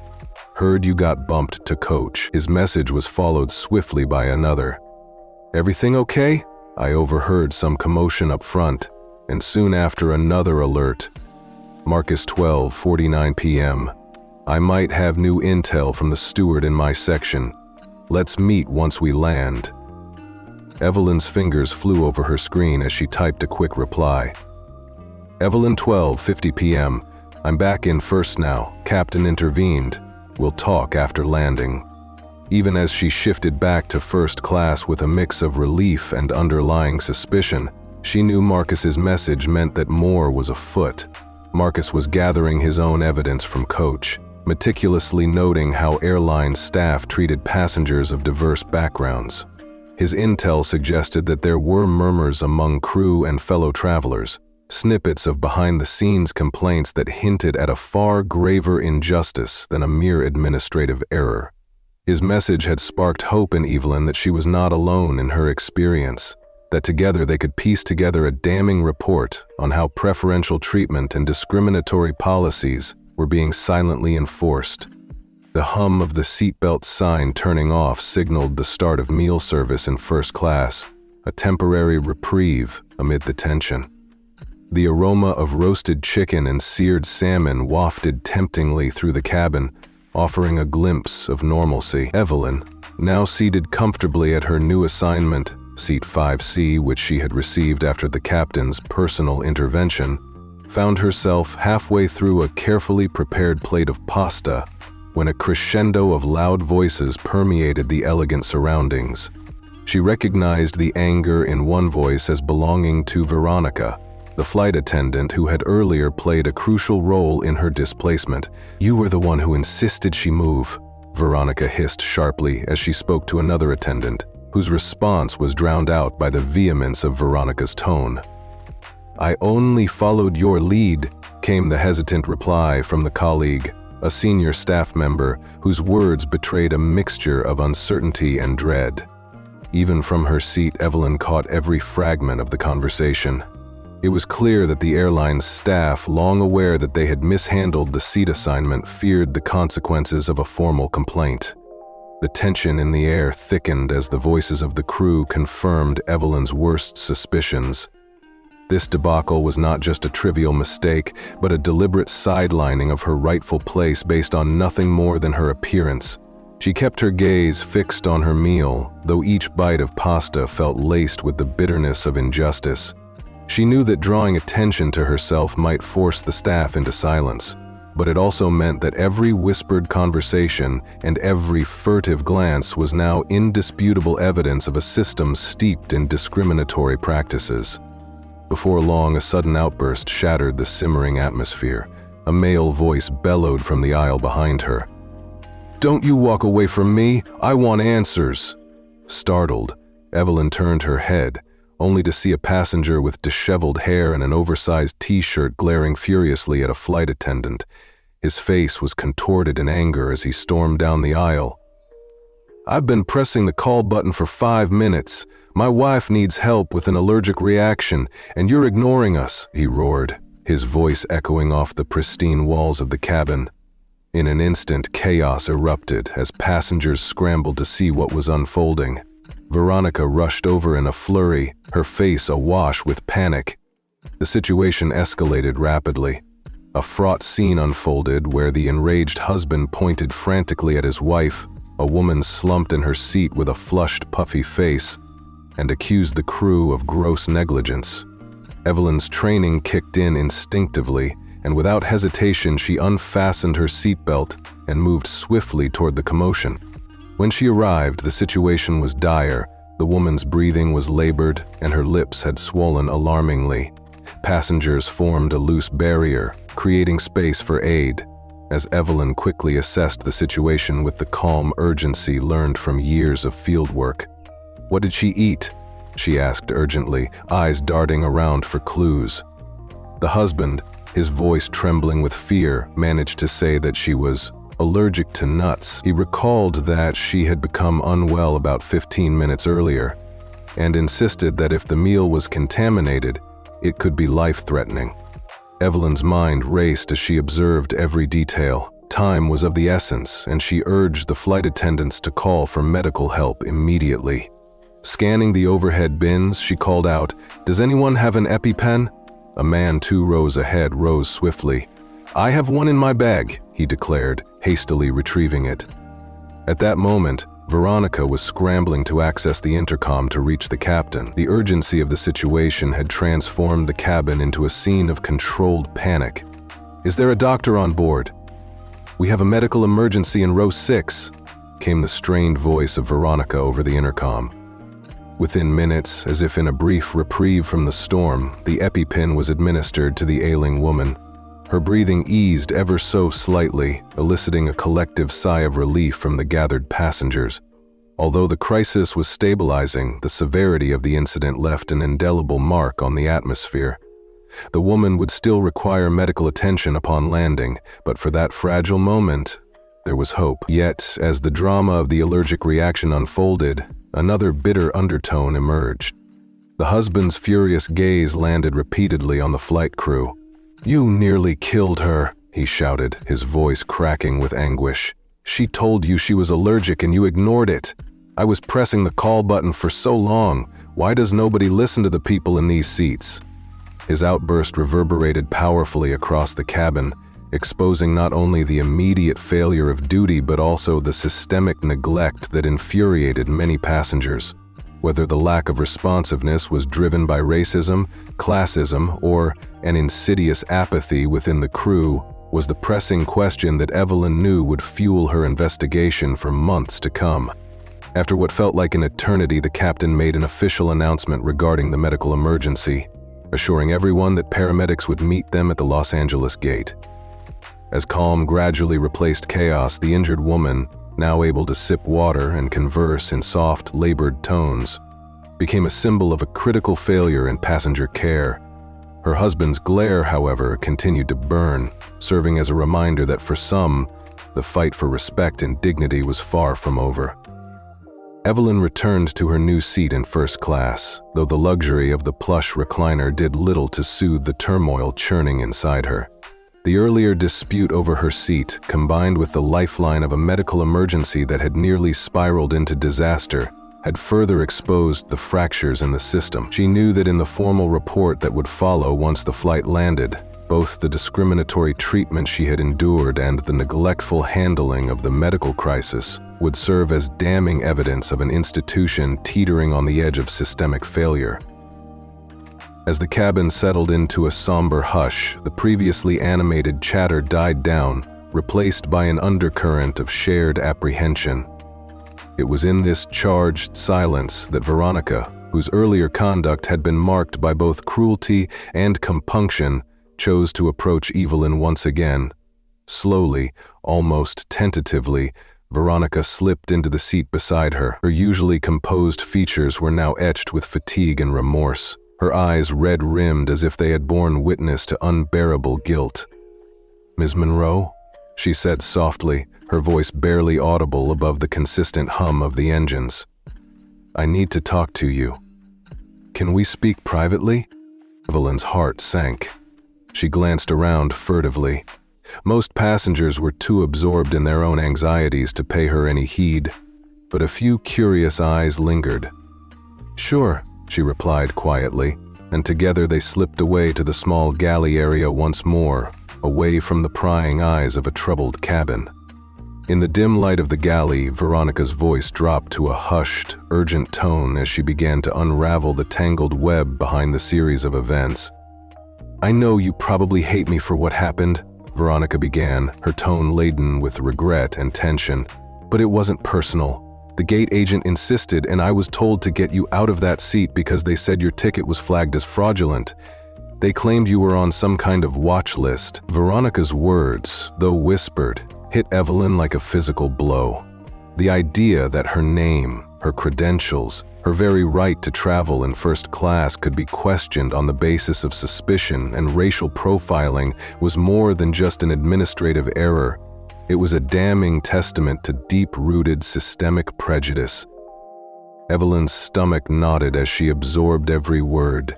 Heard you got bumped to coach. His message was followed swiftly by another. Everything okay? I overheard some commotion up front, and soon after another alert. Marcus 12:49 p.m. I might have new intel from the steward in my section. Let's meet once we land. Evelyn's fingers flew over her screen as she typed a quick reply. Evelyn 12:50 p.m. I'm back in first now. Captain intervened. We'll talk after landing. Even as she shifted back to first class with a mix of relief and underlying suspicion, she knew Marcus's message meant that more was afoot. Marcus was gathering his own evidence from coach, meticulously noting how airline staff treated passengers of diverse backgrounds. His intel suggested that there were murmurs among crew and fellow travelers, snippets of behind-the-scenes complaints that hinted at a far graver injustice than a mere administrative error. His message had sparked hope in Evelyn that she was not alone in her experience, that together they could piece together a damning report on how preferential treatment and discriminatory policies were being silently enforced. The hum of the seatbelt sign turning off signaled the start of meal service in first class, a temporary reprieve amid the tension. The aroma of roasted chicken and seared salmon wafted temptingly through the cabin, offering a glimpse of normalcy. Evelyn, now seated comfortably at her new assignment, seat 5C, which she had received after the captain's personal intervention, found herself halfway through a carefully prepared plate of pasta when a crescendo of loud voices permeated the elegant surroundings. She recognized the anger in one voice as belonging to Veronica, the flight attendant who had earlier played a crucial role in her displacement. You were the one who insisted she move, Veronica hissed sharply as she spoke to another attendant, whose response was drowned out by the vehemence of Veronica's tone. I only followed your lead, came the hesitant reply from the colleague, a senior staff member whose words betrayed a mixture of uncertainty and dread. Even from her seat, Evelyn caught every fragment of the conversation. It was clear that the airline's staff, long aware that they had mishandled the seat assignment, feared the consequences of a formal complaint. The tension in the air thickened as the voices of the crew confirmed Evelyn's worst suspicions. This debacle was not just a trivial mistake, but a deliberate sidelining of her rightful place based on nothing more than her appearance. She kept her gaze fixed on her meal, though each bite of pasta felt laced with the bitterness of injustice. She knew that drawing attention to herself might force the staff into silence, but it also meant that every whispered conversation and every furtive glance was now indisputable evidence of a system steeped in discriminatory practices. Before long, a sudden outburst shattered the simmering atmosphere. A male voice bellowed from the aisle behind her. Don't you walk away from me, I want answers. Startled, Evelyn turned her head, only to see a passenger with disheveled hair and an oversized t-shirt glaring furiously at a flight attendant. His face was contorted in anger as he stormed down the aisle. I've been pressing the call button for 5 minutes. My wife needs help with an allergic reaction, and you're ignoring us, he roared, his voice echoing off the pristine walls of the cabin. In an instant, chaos erupted as passengers scrambled to see what was unfolding. Veronica rushed over in a flurry, her face awash with panic. The situation escalated rapidly. A fraught scene unfolded where the enraged husband pointed frantically at his wife, a woman slumped in her seat with a flushed, puffy face, and accused the crew of gross negligence. Evelyn's training kicked in instinctively, and without hesitation she unfastened her seatbelt and moved swiftly toward the commotion. When she arrived, the situation was dire. The woman's breathing was labored, and her lips had swollen alarmingly. Passengers formed a loose barrier, creating space for aid, as Evelyn quickly assessed the situation with the calm urgency learned from years of fieldwork. "What did she eat?" she asked urgently, eyes darting around for clues. The husband, his voice trembling with fear, managed to say that she was allergic to nuts. He recalled that she had become unwell about 15 minutes earlier, and insisted that if the meal was contaminated, it could be life-threatening. Evelyn's mind raced as she observed every detail. Time was of the essence, and she urged the flight attendants to call for medical help immediately. Scanning the overhead bins, she called out, "Does anyone have an EpiPen?" A man 2 rows ahead rose swiftly. "I have one in my bag," he declared, hastily retrieving it. At that moment, Veronica was scrambling to access the intercom to reach the captain. The urgency of the situation had transformed the cabin into a scene of controlled panic. "Is there a doctor on board?" "We have a medical emergency in row 6, came the strained voice of Veronica over the intercom. Within minutes, as if in a brief reprieve from the storm, the EpiPen was administered to the ailing woman. Her breathing eased ever so slightly, eliciting a collective sigh of relief from the gathered passengers. Although the crisis was stabilizing, the severity of the incident left an indelible mark on the atmosphere. The woman would still require medical attention upon landing, but for that fragile moment, there was hope. Yet, as the drama of the allergic reaction unfolded, another bitter undertone emerged. The husband's furious gaze landed repeatedly on the flight crew. "You nearly killed her," he shouted, his voice cracking with anguish. "She told you she was allergic and you ignored it. I was pressing the call button for so long. Why does nobody listen to the people in these seats?" His outburst reverberated powerfully across the cabin, exposing not only the immediate failure of duty but also the systemic neglect that infuriated many passengers. Whether the lack of responsiveness was driven by racism, classism, or an insidious apathy within the crew was the pressing question that Evelyn knew would fuel her investigation for months to come. After what felt like an eternity, the captain made an official announcement regarding the medical emergency, assuring everyone that paramedics would meet them at the Los Angeles gate. As calm gradually replaced chaos, the injured woman, now able to sip water and converse in soft, labored tones, became a symbol of a critical failure in passenger care. Her husband's glare, however, continued to burn, serving as a reminder that for some, the fight for respect and dignity was far from over. Evelyn returned to her new seat in first class, though the luxury of the plush recliner did little to soothe the turmoil churning inside her. The earlier dispute over her seat, combined with the lifeline of a medical emergency that had nearly spiraled into disaster, had further exposed the fractures in the system. She knew that in the formal report that would follow once the flight landed, both the discriminatory treatment she had endured and the neglectful handling of the medical crisis would serve as damning evidence of an institution teetering on the edge of systemic failure. As the cabin settled into a somber hush, the previously animated chatter died down, replaced by an undercurrent of shared apprehension. It was in this charged silence that Veronica, whose earlier conduct had been marked by both cruelty and compunction, chose to approach Evelyn once again. Slowly, almost tentatively, Veronica slipped into the seat beside her. Her usually composed features were now etched with fatigue and remorse, her eyes red-rimmed as if they had borne witness to unbearable guilt. "Ms. Monroe?" she said softly, her voice barely audible above the consistent hum of the engines. "I need to talk to you. Can we speak privately?" Evelyn's heart sank. She glanced around furtively. Most passengers were too absorbed in their own anxieties to pay her any heed, but a few curious eyes lingered. "Sure," she replied quietly, and together they slipped away to the small galley area once more, away from the prying eyes of a troubled cabin. In the dim light of the galley, Veronica's voice dropped to a hushed, urgent tone as she began to unravel the tangled web behind the series of events. "I know you probably hate me for what happened," Veronica began, her tone laden with regret and tension, "but it wasn't personal. The gate agent insisted, and I was told to get you out of that seat because they said your ticket was flagged as fraudulent. They claimed you were on some kind of watch list." Veronica's words, though whispered, hit Evelyn like a physical blow. The idea that her name, her credentials, her very right to travel in first class could be questioned on the basis of suspicion and racial profiling was more than just an administrative error. It was a damning testament to deep-rooted systemic prejudice. Evelyn's stomach knotted as she absorbed every word.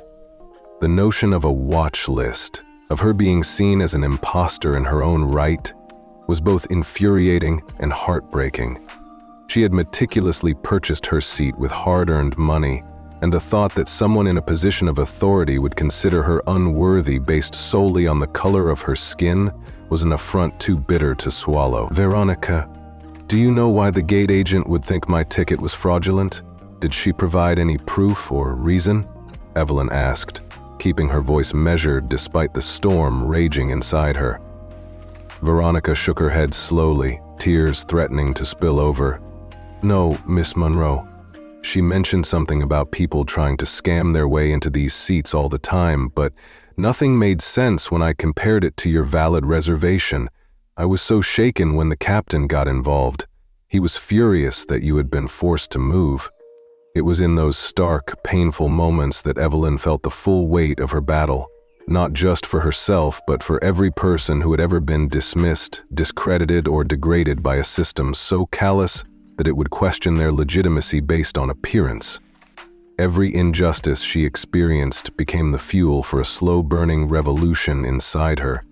The notion of a watch list, of her being seen as an imposter in her own right, was both infuriating and heartbreaking. She had meticulously purchased her seat with hard-earned money, and the thought that someone in a position of authority would consider her unworthy based solely on the color of her skin was an affront too bitter to swallow. "Veronica, do you know why the gate agent would think my ticket was fraudulent? Did she provide any proof or reason?" Evelyn asked, keeping her voice measured despite the storm raging inside her. Veronica shook her head slowly, tears threatening to spill over. "No, Miss Monroe. She mentioned something about people trying to scam their way into these seats all the time, but nothing made sense when I compared it to your valid reservation. I was so shaken when the captain got involved. He was furious that you had been forced to move." It was in those stark, painful moments that Evelyn felt the full weight of her battle, not just for herself, but for every person who had ever been dismissed, discredited, or degraded by a system so callous that it would question their legitimacy based on appearance. Every injustice she experienced became the fuel for a slow-burning revolution inside her.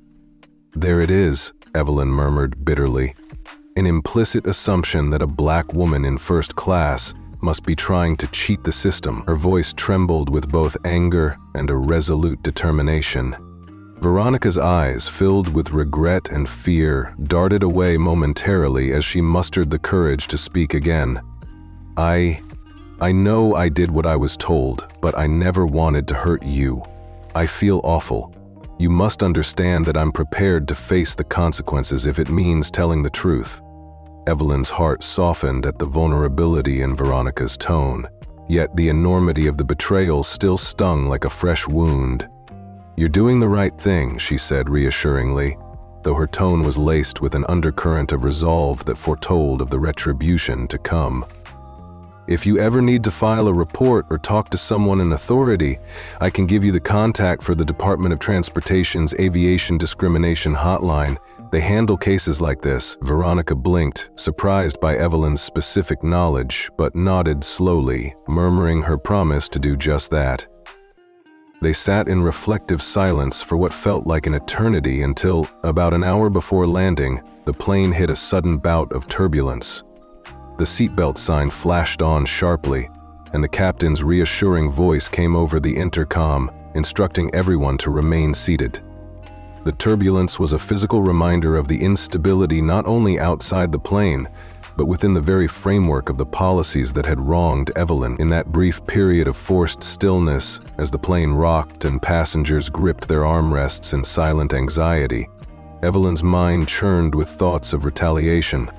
"There it is," Evelyn murmured bitterly. "An implicit assumption that a black woman in first class must be trying to cheat the system." Her voice trembled with both anger and a resolute determination. Veronica's eyes, filled with regret and fear, darted away momentarily as she mustered the courage to speak again. I know I did what I was told, but I never wanted to hurt you. I feel awful. You must understand that I'm prepared to face the consequences if it means telling the truth." Evelyn's heart softened at the vulnerability in Veronica's tone, yet the enormity of the betrayal still stung like a fresh wound. "You're doing the right thing," she said reassuringly, though her tone was laced with an undercurrent of resolve that foretold of the retribution to come. "If you ever need to file a report or talk to someone in authority, I can give you the contact for the Department of Transportation's Aviation Discrimination Hotline. They handle cases like this." Veronica blinked, surprised by Evelyn's specific knowledge, but nodded slowly, murmuring her promise to do just that. They sat in reflective silence for what felt like an eternity until, about an hour before landing, the plane hit a sudden bout of turbulence. The seatbelt sign flashed on sharply, and the captain's reassuring voice came over the intercom, instructing everyone to remain seated. The turbulence was a physical reminder of the instability not only outside the plane, but within the very framework of the policies that had wronged Evelyn. In that brief period of forced stillness, as the plane rocked and passengers gripped their armrests in silent anxiety, Evelyn's mind churned with thoughts of retaliation.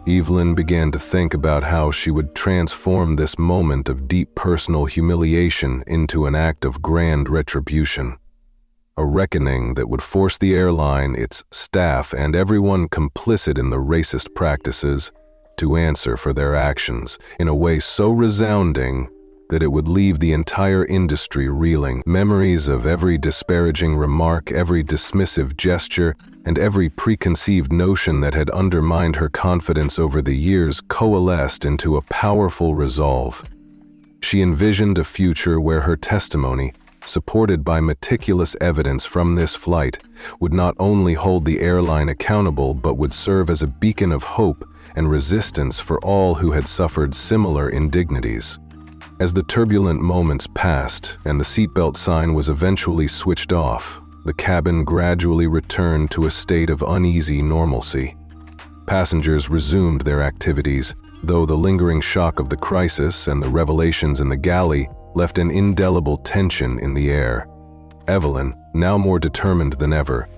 Evelyn began to think about how she would transform this moment of deep personal humiliation into an act of grand retribution. A reckoning that would force the airline, its staff, and everyone complicit in the racist practices to answer for their actions in a way so resounding that it would leave the entire industry reeling. Memories of every disparaging remark, every dismissive gesture, and every preconceived notion that had undermined her confidence over the years coalesced into a powerful resolve. She envisioned a future where her testimony, supported by meticulous evidence from this flight, would not only hold the airline accountable but would serve as a beacon of hope and resistance for all who had suffered similar indignities. As the turbulent moments passed and the seatbelt sign was eventually switched off, the cabin gradually returned to a state of uneasy normalcy. Passengers resumed their activities, though the lingering shock of the crisis and the revelations in the galley left an indelible tension in the air. Evelyn, now more determined than ever,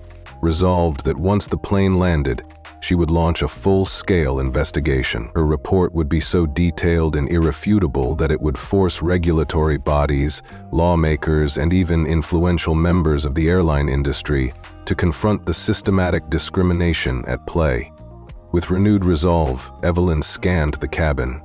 resolved that once the plane landed, she would launch a full-scale investigation. Her report would be so detailed and irrefutable that it would force regulatory bodies, lawmakers, and even influential members of the airline industry to confront the systematic discrimination at play. With renewed resolve, Evelyn scanned the cabin.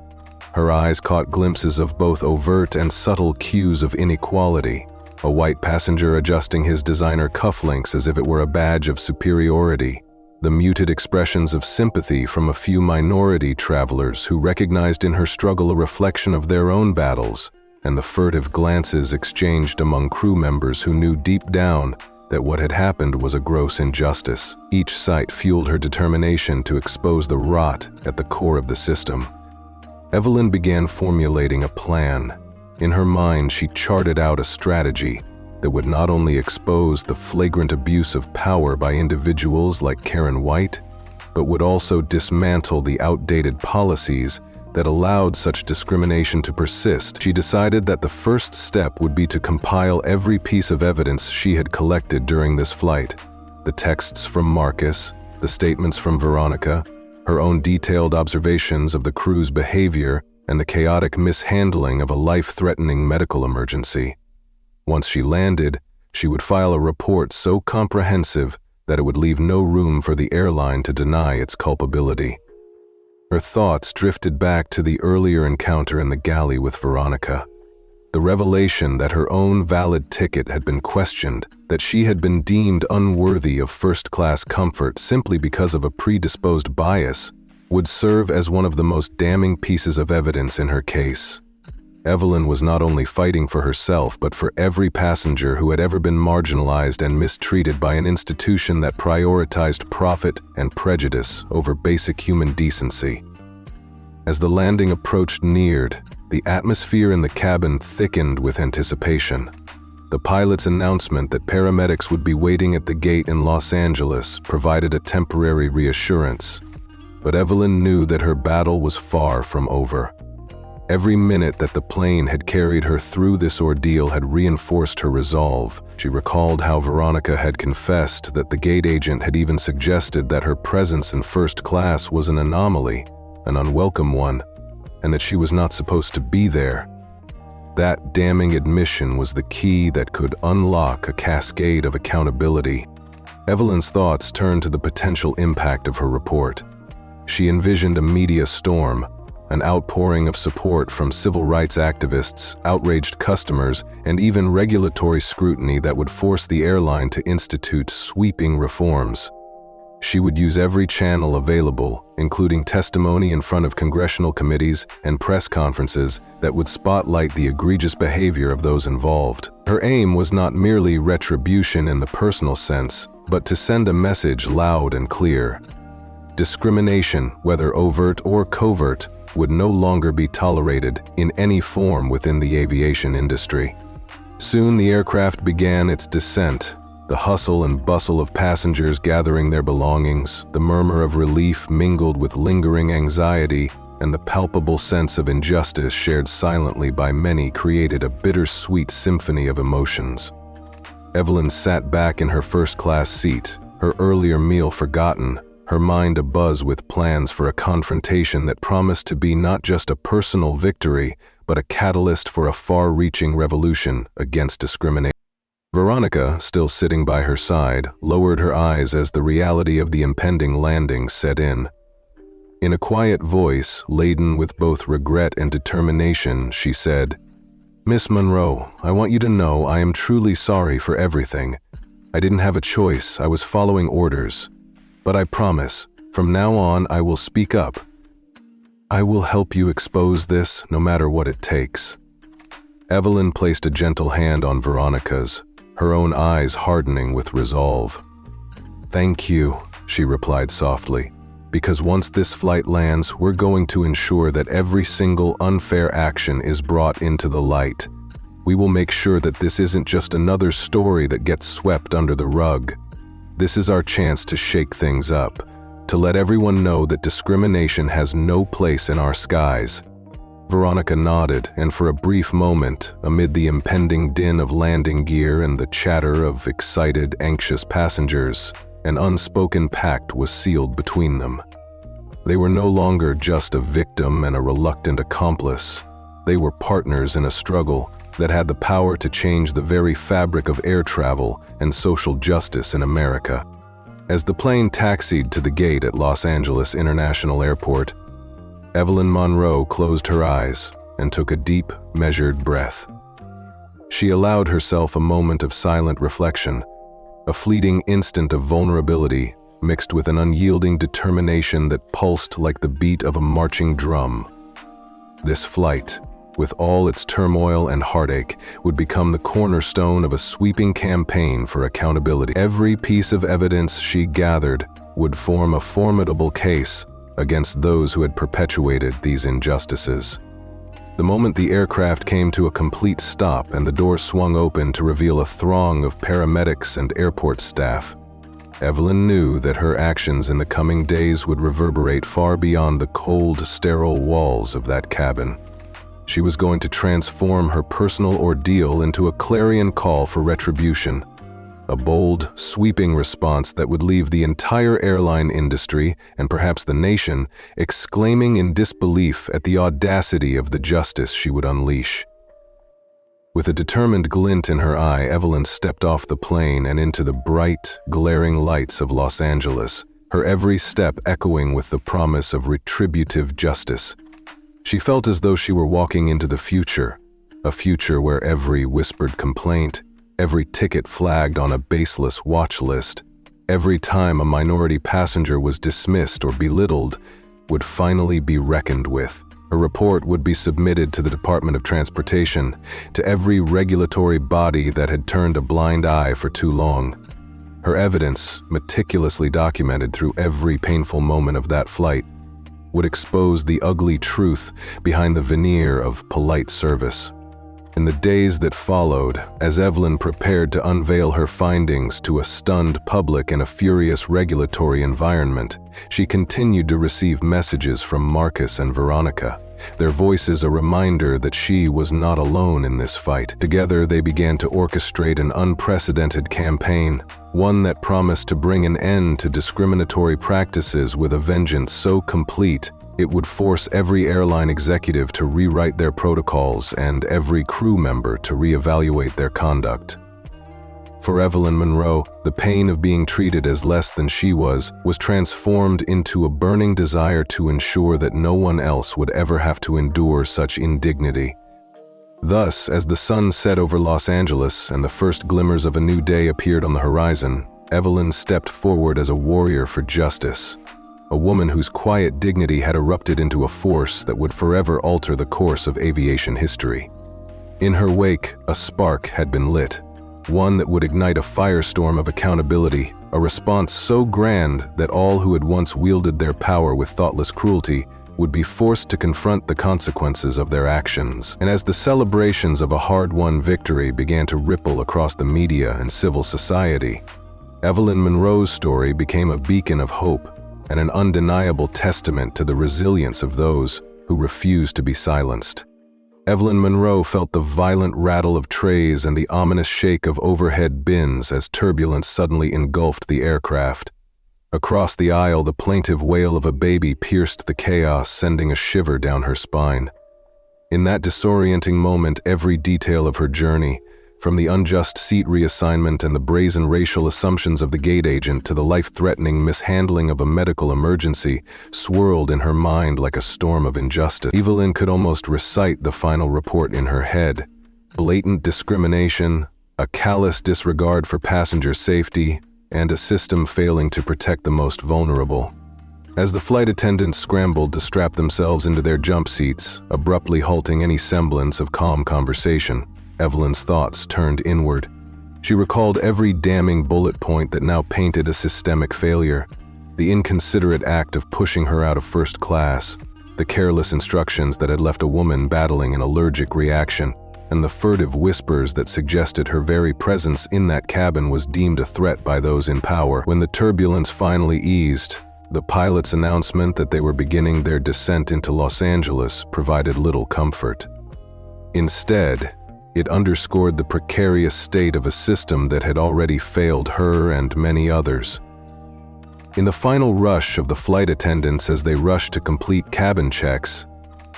Her eyes caught glimpses of both overt and subtle cues of inequality. A white passenger adjusting his designer cufflinks as if it were a badge of superiority. The muted expressions of sympathy from a few minority travelers who recognized in her struggle a reflection of their own battles, and the furtive glances exchanged among crew members who knew deep down that what had happened was a gross injustice. Each sight fueled her determination to expose the rot at the core of the system. Evelyn began formulating a plan. In her mind, she charted out a strategy that would not only expose the flagrant abuse of power by individuals like Karen White, but would also dismantle the outdated policies that allowed such discrimination to persist. She decided that the first step would be to compile every piece of evidence she had collected during this flight: the texts from Marcus, the statements from Veronica, her own detailed observations of the crew's behavior, and the chaotic mishandling of a life-threatening medical emergency. Once she landed, she would file a report so comprehensive that it would leave no room for the airline to deny its culpability. Her thoughts drifted back to the earlier encounter in the galley with Veronica. The revelation that her own valid ticket had been questioned, that she had been deemed unworthy of first-class comfort simply because of a predisposed bias, would serve as one of the most damning pieces of evidence in her case. Evelyn was not only fighting for herself, but for every passenger who had ever been marginalized and mistreated by an institution that prioritized profit and prejudice over basic human decency. As the landing approached neared, the atmosphere in the cabin thickened with anticipation. The pilot's announcement that paramedics would be waiting at the gate in Los Angeles provided a temporary reassurance, but Evelyn knew that her battle was far from over. Every minute that the plane had carried her through this ordeal had reinforced her resolve. She recalled how Veronica had confessed that the gate agent had even suggested that her presence in first class was an anomaly, an unwelcome one, and that she was not supposed to be there. That damning admission was the key that could unlock a cascade of accountability. Evelyn's thoughts turned to the potential impact of her report. She envisioned a media storm, an outpouring of support from civil rights activists, outraged customers, and even regulatory scrutiny that would force the airline to institute sweeping reforms. She would use every channel available, including testimony in front of congressional committees and press conferences that would spotlight the egregious behavior of those involved. Her aim was not merely retribution in the personal sense, but to send a message loud and clear. Discrimination, whether overt or covert, would no longer be tolerated in any form within the aviation industry. Soon the aircraft began its descent, the hustle and bustle of passengers gathering their belongings, the murmur of relief mingled with lingering anxiety, and the palpable sense of injustice shared silently by many created a bittersweet symphony of emotions. Evelyn sat back in her first-class seat, her earlier meal forgotten, her mind abuzz with plans for a confrontation that promised to be not just a personal victory, but a catalyst for a far-reaching revolution against discrimination. Veronica, still sitting by her side, lowered her eyes as the reality of the impending landing set in. In a quiet voice, laden with both regret and determination, she said, "Miss Monroe, I want you to know I am truly sorry for everything. I didn't have a choice, I was following orders. But I promise, from now on I will speak up. I will help you expose this, no matter what it takes." Evelyn placed a gentle hand on Veronica's, her own eyes hardening with resolve. "Thank you," she replied softly. Because once this flight lands, we're going to ensure that every single unfair action is brought into the light. We will make sure that this isn't just another story that gets swept under the rug. This is our chance to shake things up, to let everyone know that discrimination has no place in our skies." Veronica nodded, and for a brief moment, amid the impending din of landing gear and the chatter of excited, anxious passengers, an unspoken pact was sealed between them. They were no longer just a victim and a reluctant accomplice. They were partners in a struggle that had the power to change the very fabric of air travel and social justice in America. As the plane taxied to the gate at Los Angeles International Airport, Evelyn Monroe closed her eyes and took a deep, measured breath. She allowed herself a moment of silent reflection, a fleeting instant of vulnerability mixed with an unyielding determination that pulsed like the beat of a marching drum. This flight, with all its turmoil and heartache, would become the cornerstone of a sweeping campaign for accountability. Every piece of evidence she gathered would form a formidable case against those who had perpetuated these injustices. The moment the aircraft came to a complete stop and the door swung open to reveal a throng of paramedics and airport staff, Evelyn knew that her actions in the coming days would reverberate far beyond the cold, sterile walls of that cabin. She was going to transform her personal ordeal into a clarion call for retribution, a bold, sweeping response that would leave the entire airline industry, and perhaps the nation, exclaiming in disbelief at the audacity of the justice she would unleash. With a determined glint in her eye, Evelyn stepped off the plane and into the bright, glaring lights of Los Angeles, her every step echoing with the promise of retributive justice. She felt as though she were walking into the future, a future where every whispered complaint, every ticket flagged on a baseless watch list, every time a minority passenger was dismissed or belittled, would finally be reckoned with. A report would be submitted to the Department of Transportation, to every regulatory body that had turned a blind eye for too long. Her evidence, meticulously documented through every painful moment of that flight, would expose the ugly truth behind the veneer of polite service. In the days that followed, as Evelyn prepared to unveil her findings to a stunned public in a furious regulatory environment, she continued to receive messages from Marcus and Veronica, their voices a reminder that she was not alone in this fight. Together, they began to orchestrate an unprecedented campaign, one that promised to bring an end to discriminatory practices with a vengeance so complete it would force every airline executive to rewrite their protocols and every crew member to reevaluate their conduct. For Evelyn Monroe, the pain of being treated as less than she was transformed into a burning desire to ensure that no one else would ever have to endure such indignity. Thus, as the sun set over Los Angeles and the first glimmers of a new day appeared on the horizon, Evelyn stepped forward as a warrior for justice, a woman whose quiet dignity had erupted into a force that would forever alter the course of aviation history. In her wake, a spark had been lit, one that would ignite a firestorm of accountability, a response so grand that all who had once wielded their power with thoughtless cruelty would be forced to confront the consequences of their actions. And as the celebrations of a hard-won victory began to ripple across the media and civil society, Evelyn Monroe's story became a beacon of hope and an undeniable testament to the resilience of those who refused to be silenced. Evelyn Monroe felt the violent rattle of trays and the ominous shake of overhead bins as turbulence suddenly engulfed the aircraft. Across the aisle, the plaintive wail of a baby pierced the chaos, sending a shiver down her spine. In that disorienting moment, every detail of her journey, from the unjust seat reassignment and the brazen racial assumptions of the gate agent to the life-threatening mishandling of a medical emergency, swirled in her mind like a storm of injustice. Evelyn could almost recite the final report in her head: blatant discrimination, a callous disregard for passenger safety, and a system failing to protect the most vulnerable. As the flight attendants scrambled to strap themselves into their jump seats, abruptly halting any semblance of calm conversation, Evelyn's thoughts turned inward. She recalled every damning bullet point that now painted a systemic failure. The inconsiderate act of pushing her out of first class, the careless instructions that had left a woman battling an allergic reaction, and the furtive whispers that suggested her very presence in that cabin was deemed a threat by those in power. When the turbulence finally eased, the pilot's announcement that they were beginning their descent into Los Angeles provided little comfort. Instead, it underscored the precarious state of a system that had already failed her and many others. In the final rush of the flight attendants as they rushed to complete cabin checks,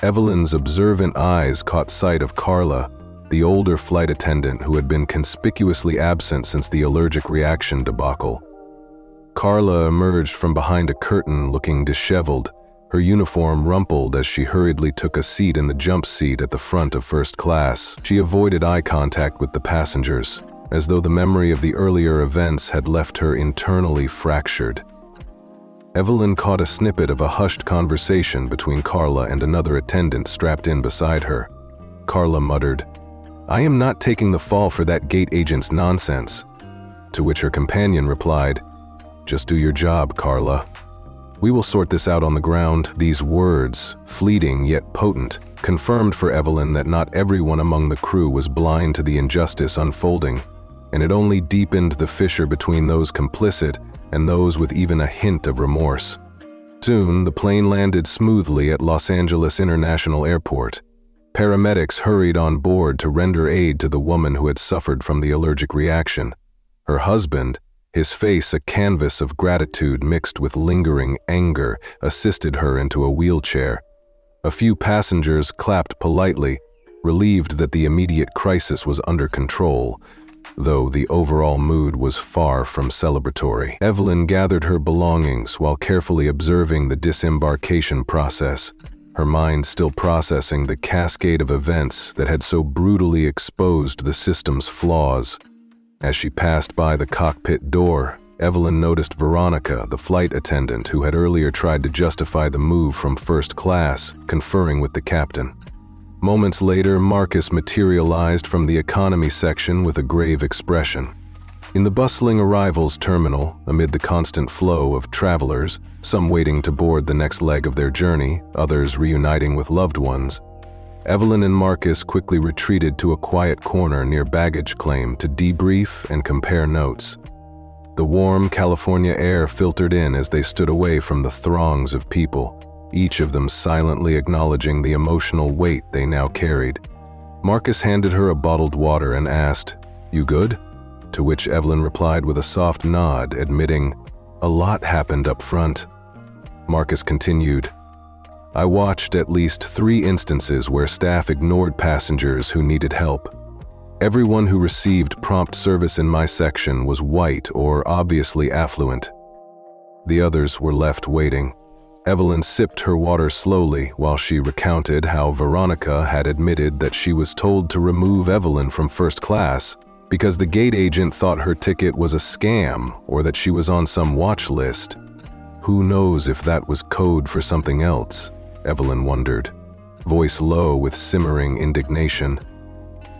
Evelyn's observant eyes caught sight of Carla, the older flight attendant who had been conspicuously absent since the allergic reaction debacle. Carla emerged from behind a curtain looking disheveled, her uniform rumpled as she hurriedly took a seat in the jump seat at the front of first class. She avoided eye contact with the passengers, as though the memory of the earlier events had left her internally fractured. Evelyn caught a snippet of a hushed conversation between Carla and another attendant strapped in beside her. Carla muttered, "I am not taking the fall for that gate agent's nonsense." To which her companion replied, "Just do your job, Carla. We will sort this out on the ground." These words, fleeting yet potent, confirmed for Evelyn that not everyone among the crew was blind to the injustice unfolding, and it only deepened the fissure between those complicit and those with even a hint of remorse. Soon, the plane landed smoothly at Los Angeles International Airport. Paramedics hurried on board to render aid to the woman who had suffered from the allergic reaction. Her husband, his face a canvas of gratitude mixed with lingering anger, assisted her into a wheelchair. A few passengers clapped politely, relieved that the immediate crisis was under control, though the overall mood was far from celebratory. Evelyn gathered her belongings while carefully observing the disembarkation process, her mind still processing the cascade of events that had so brutally exposed the system's flaws. As she passed by the cockpit door, Evelyn noticed Veronica, the flight attendant who had earlier tried to justify the move from first class, conferring with the captain. Moments later, Marcus materialized from the economy section with a grave expression. In the bustling arrivals terminal, amid the constant flow of travelers, some waiting to board the next leg of their journey, others reuniting with loved ones, Evelyn and Marcus quickly retreated to a quiet corner near baggage claim to debrief and compare notes. The warm California air filtered in as they stood away from the throngs of people, each of them silently acknowledging the emotional weight they now carried. Marcus handed her a bottled water and asked, "You good?" To which Evelyn replied with a soft nod, admitting, "A lot happened up front." Marcus continued, "I watched at least 3 instances where staff ignored passengers who needed help. Everyone who received prompt service in my section was white or obviously affluent. The others were left waiting." Evelyn sipped her water slowly while she recounted how Veronica had admitted that she was told to remove Evelyn from first class because the gate agent thought her ticket was a scam or that she was on some watch list. Who knows if that was code for something else, Evelyn wondered, voice low with simmering indignation.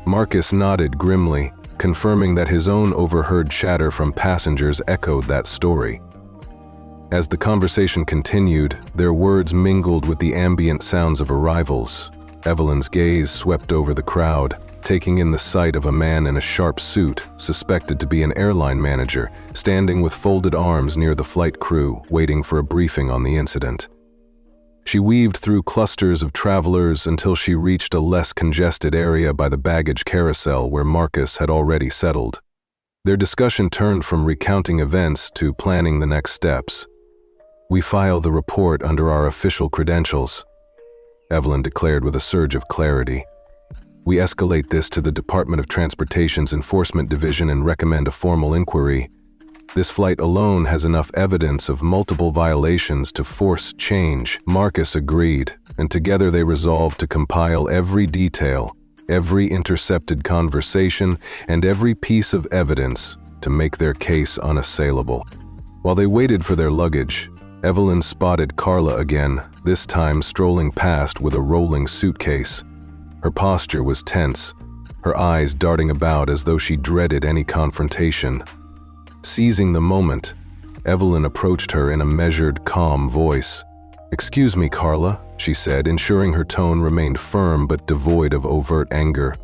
Marcus nodded grimly, confirming that his own overheard chatter from passengers echoed that story. As the conversation continued, their words mingled with the ambient sounds of arrivals. Evelyn's gaze swept over the crowd, taking in the sight of a man in a sharp suit, suspected to be an airline manager, standing with folded arms near the flight crew, waiting for a briefing on the incident. She weaved through clusters of travelers until she reached a less congested area by the baggage carousel where Marcus had already settled. Their discussion turned from recounting events to planning the next steps. "We file the report under our official credentials," Evelyn declared with a surge of clarity. "We escalate this to the Department of Transportation's Enforcement Division and recommend a formal inquiry. This flight alone has enough evidence of multiple violations to force change." Marcus agreed, and together they resolved to compile every detail, every intercepted conversation, and every piece of evidence to make their case unassailable. While they waited for their luggage, Evelyn spotted Carla again, this time strolling past with a rolling suitcase. Her posture was tense, her eyes darting about as though she dreaded any confrontation. Seizing the moment, Evelyn approached her in a measured, calm voice. "Excuse me, Carla," she said, ensuring her tone remained firm but devoid of overt anger.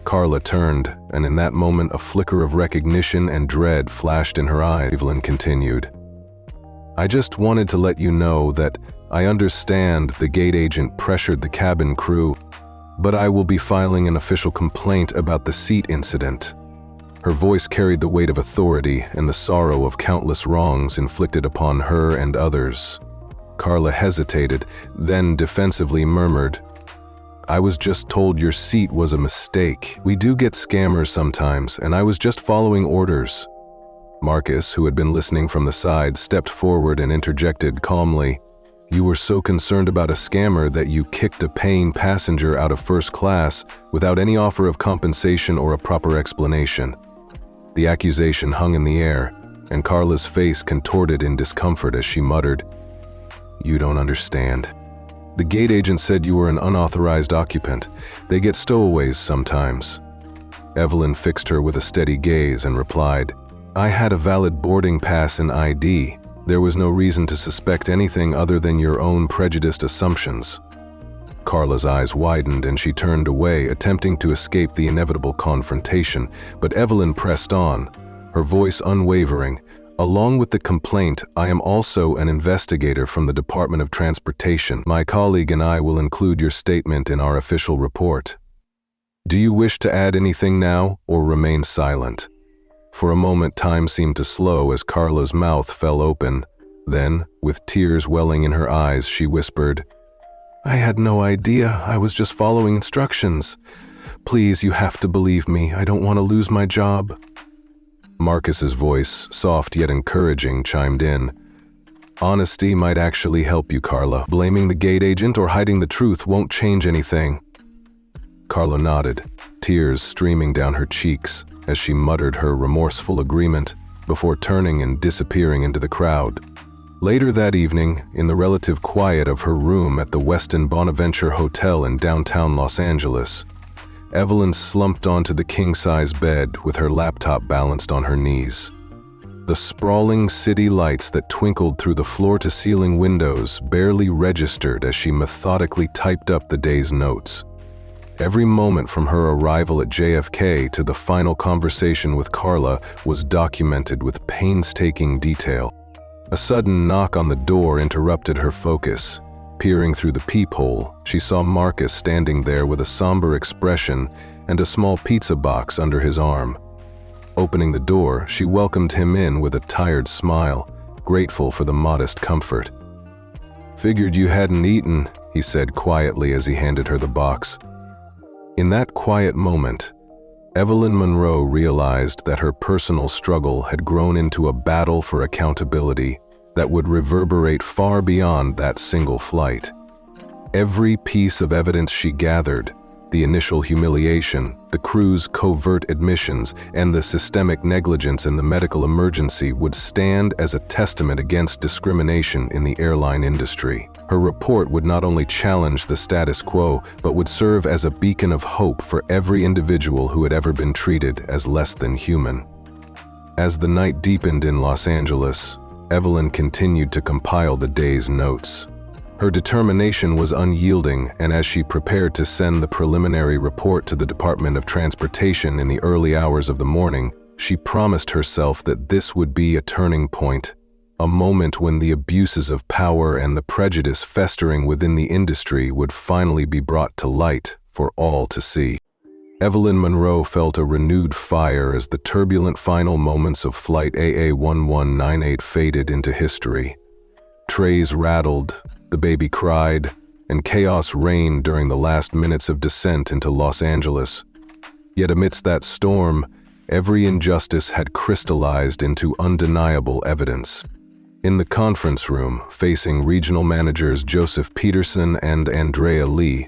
Carla turned, and in that moment a flicker of recognition and dread flashed in her eyes. Evelyn continued, "I just wanted to let you know that I understand the gate agent pressured the cabin crew, but I will be filing an official complaint about the seat incident." Her voice carried the weight of authority and the sorrow of countless wrongs inflicted upon her and others. Carla hesitated, then defensively murmured, "I was just told your seat was a mistake. We do get scammers sometimes, and I was just following orders." Marcus, who had been listening from the side, stepped forward and interjected calmly, "You were so concerned about a scammer that you kicked a paying passenger out of first class without any offer of compensation or a proper explanation." The accusation hung in the air, and Carla's face contorted in discomfort as she muttered, "You don't understand. The gate agent said you were an unauthorized occupant. They get stowaways sometimes." Evelyn fixed her with a steady gaze and replied, "I had a valid boarding pass and ID. There was no reason to suspect anything other than your own prejudiced assumptions." Carla's eyes widened and she turned away, attempting to escape the inevitable confrontation, but Evelyn pressed on, her voice unwavering. "Along with the complaint, I am also an investigator from the Department of Transportation. My colleague and I will include your statement in our official report. Do you wish to add anything now or remain silent?" For a moment, time seemed to slow as Carla's mouth fell open. Then, with tears welling in her eyes, she whispered, "I had no idea. I was just following instructions. Please, you have to believe me. I don't want to lose my job." Marcus's voice, soft yet encouraging, chimed in. "Honesty might actually help you, Carla. Blaming the gate agent or hiding the truth won't change anything." Carla nodded, tears streaming down her cheeks as she muttered her remorseful agreement before turning and disappearing into the crowd. Later that evening, in the relative quiet of her room at the Westin Bonaventure Hotel in downtown Los Angeles, Evelyn slumped onto the king-size bed with her laptop balanced on her knees. The sprawling city lights that twinkled through the floor-to-ceiling windows barely registered as she methodically typed up the day's notes. Every moment from her arrival at JFK to the final conversation with Carla was documented with painstaking detail. A sudden knock on the door interrupted her focus. Peering through the peephole, she saw Marcus standing there with a somber expression and a small pizza box under his arm. Opening the door, she welcomed him in with a tired smile, grateful for the modest comfort. "Figured you hadn't eaten," he said quietly as he handed her the box. In that quiet moment, Evelyn Monroe realized that her personal struggle had grown into a battle for accountability that would reverberate far beyond that single flight. Every piece of evidence she gathered, the initial humiliation, the crew's covert admissions, and the systemic negligence in the medical emergency would stand as a testament against discrimination in the airline industry. Her report would not only challenge the status quo, but would serve as a beacon of hope for every individual who had ever been treated as less than human. As the night deepened in Los Angeles, Evelyn continued to compile the day's notes. Her determination was unyielding, and as she prepared to send the preliminary report to the Department of Transportation in the early hours of the morning, she promised herself that this would be a turning point, a moment when the abuses of power and the prejudice festering within the industry would finally be brought to light for all to see. Evelyn Monroe felt a renewed fire as the turbulent final moments of Flight AA1198 faded into history. Trays rattled, the baby cried, and chaos reigned during the last minutes of descent into Los Angeles. Yet amidst that storm, every injustice had crystallized into undeniable evidence. In the conference room, facing regional managers Joseph Peterson and Andrea Lee,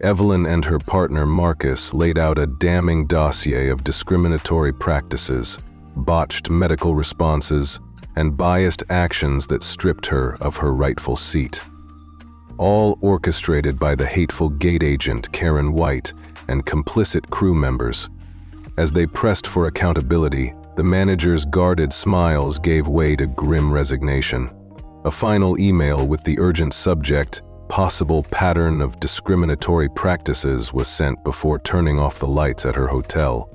Evelyn and her partner Marcus laid out a damning dossier of discriminatory practices, botched medical responses, and biased actions that stripped her of her rightful seat. All orchestrated by the hateful gate agent Karen White and complicit crew members. As they pressed for accountability, The manager's guarded smiles gave way to grim resignation. A final email with the urgent subject, "Possible pattern of discriminatory practices," was sent before turning off the lights at her hotel.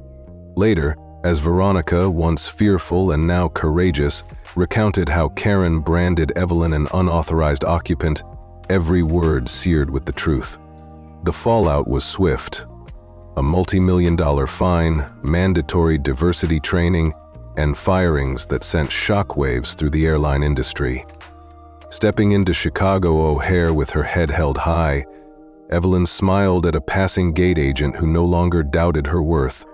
Later, as Veronica, once fearful and now courageous, recounted how Karen branded Evelyn an unauthorized occupant, every word seared with the truth. The fallout was swift. A multi-million-dollar fine, mandatory diversity training, and firings that sent shockwaves through the airline industry. Stepping into Chicago O'Hare with her head held high, Evelyn smiled at a passing gate agent who no longer doubted her worth.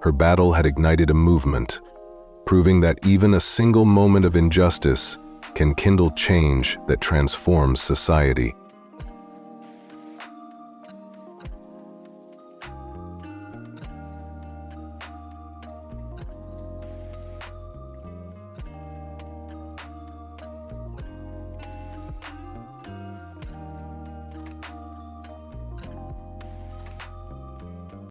Her battle had ignited a movement, proving that even a single moment of injustice can kindle change that transforms society.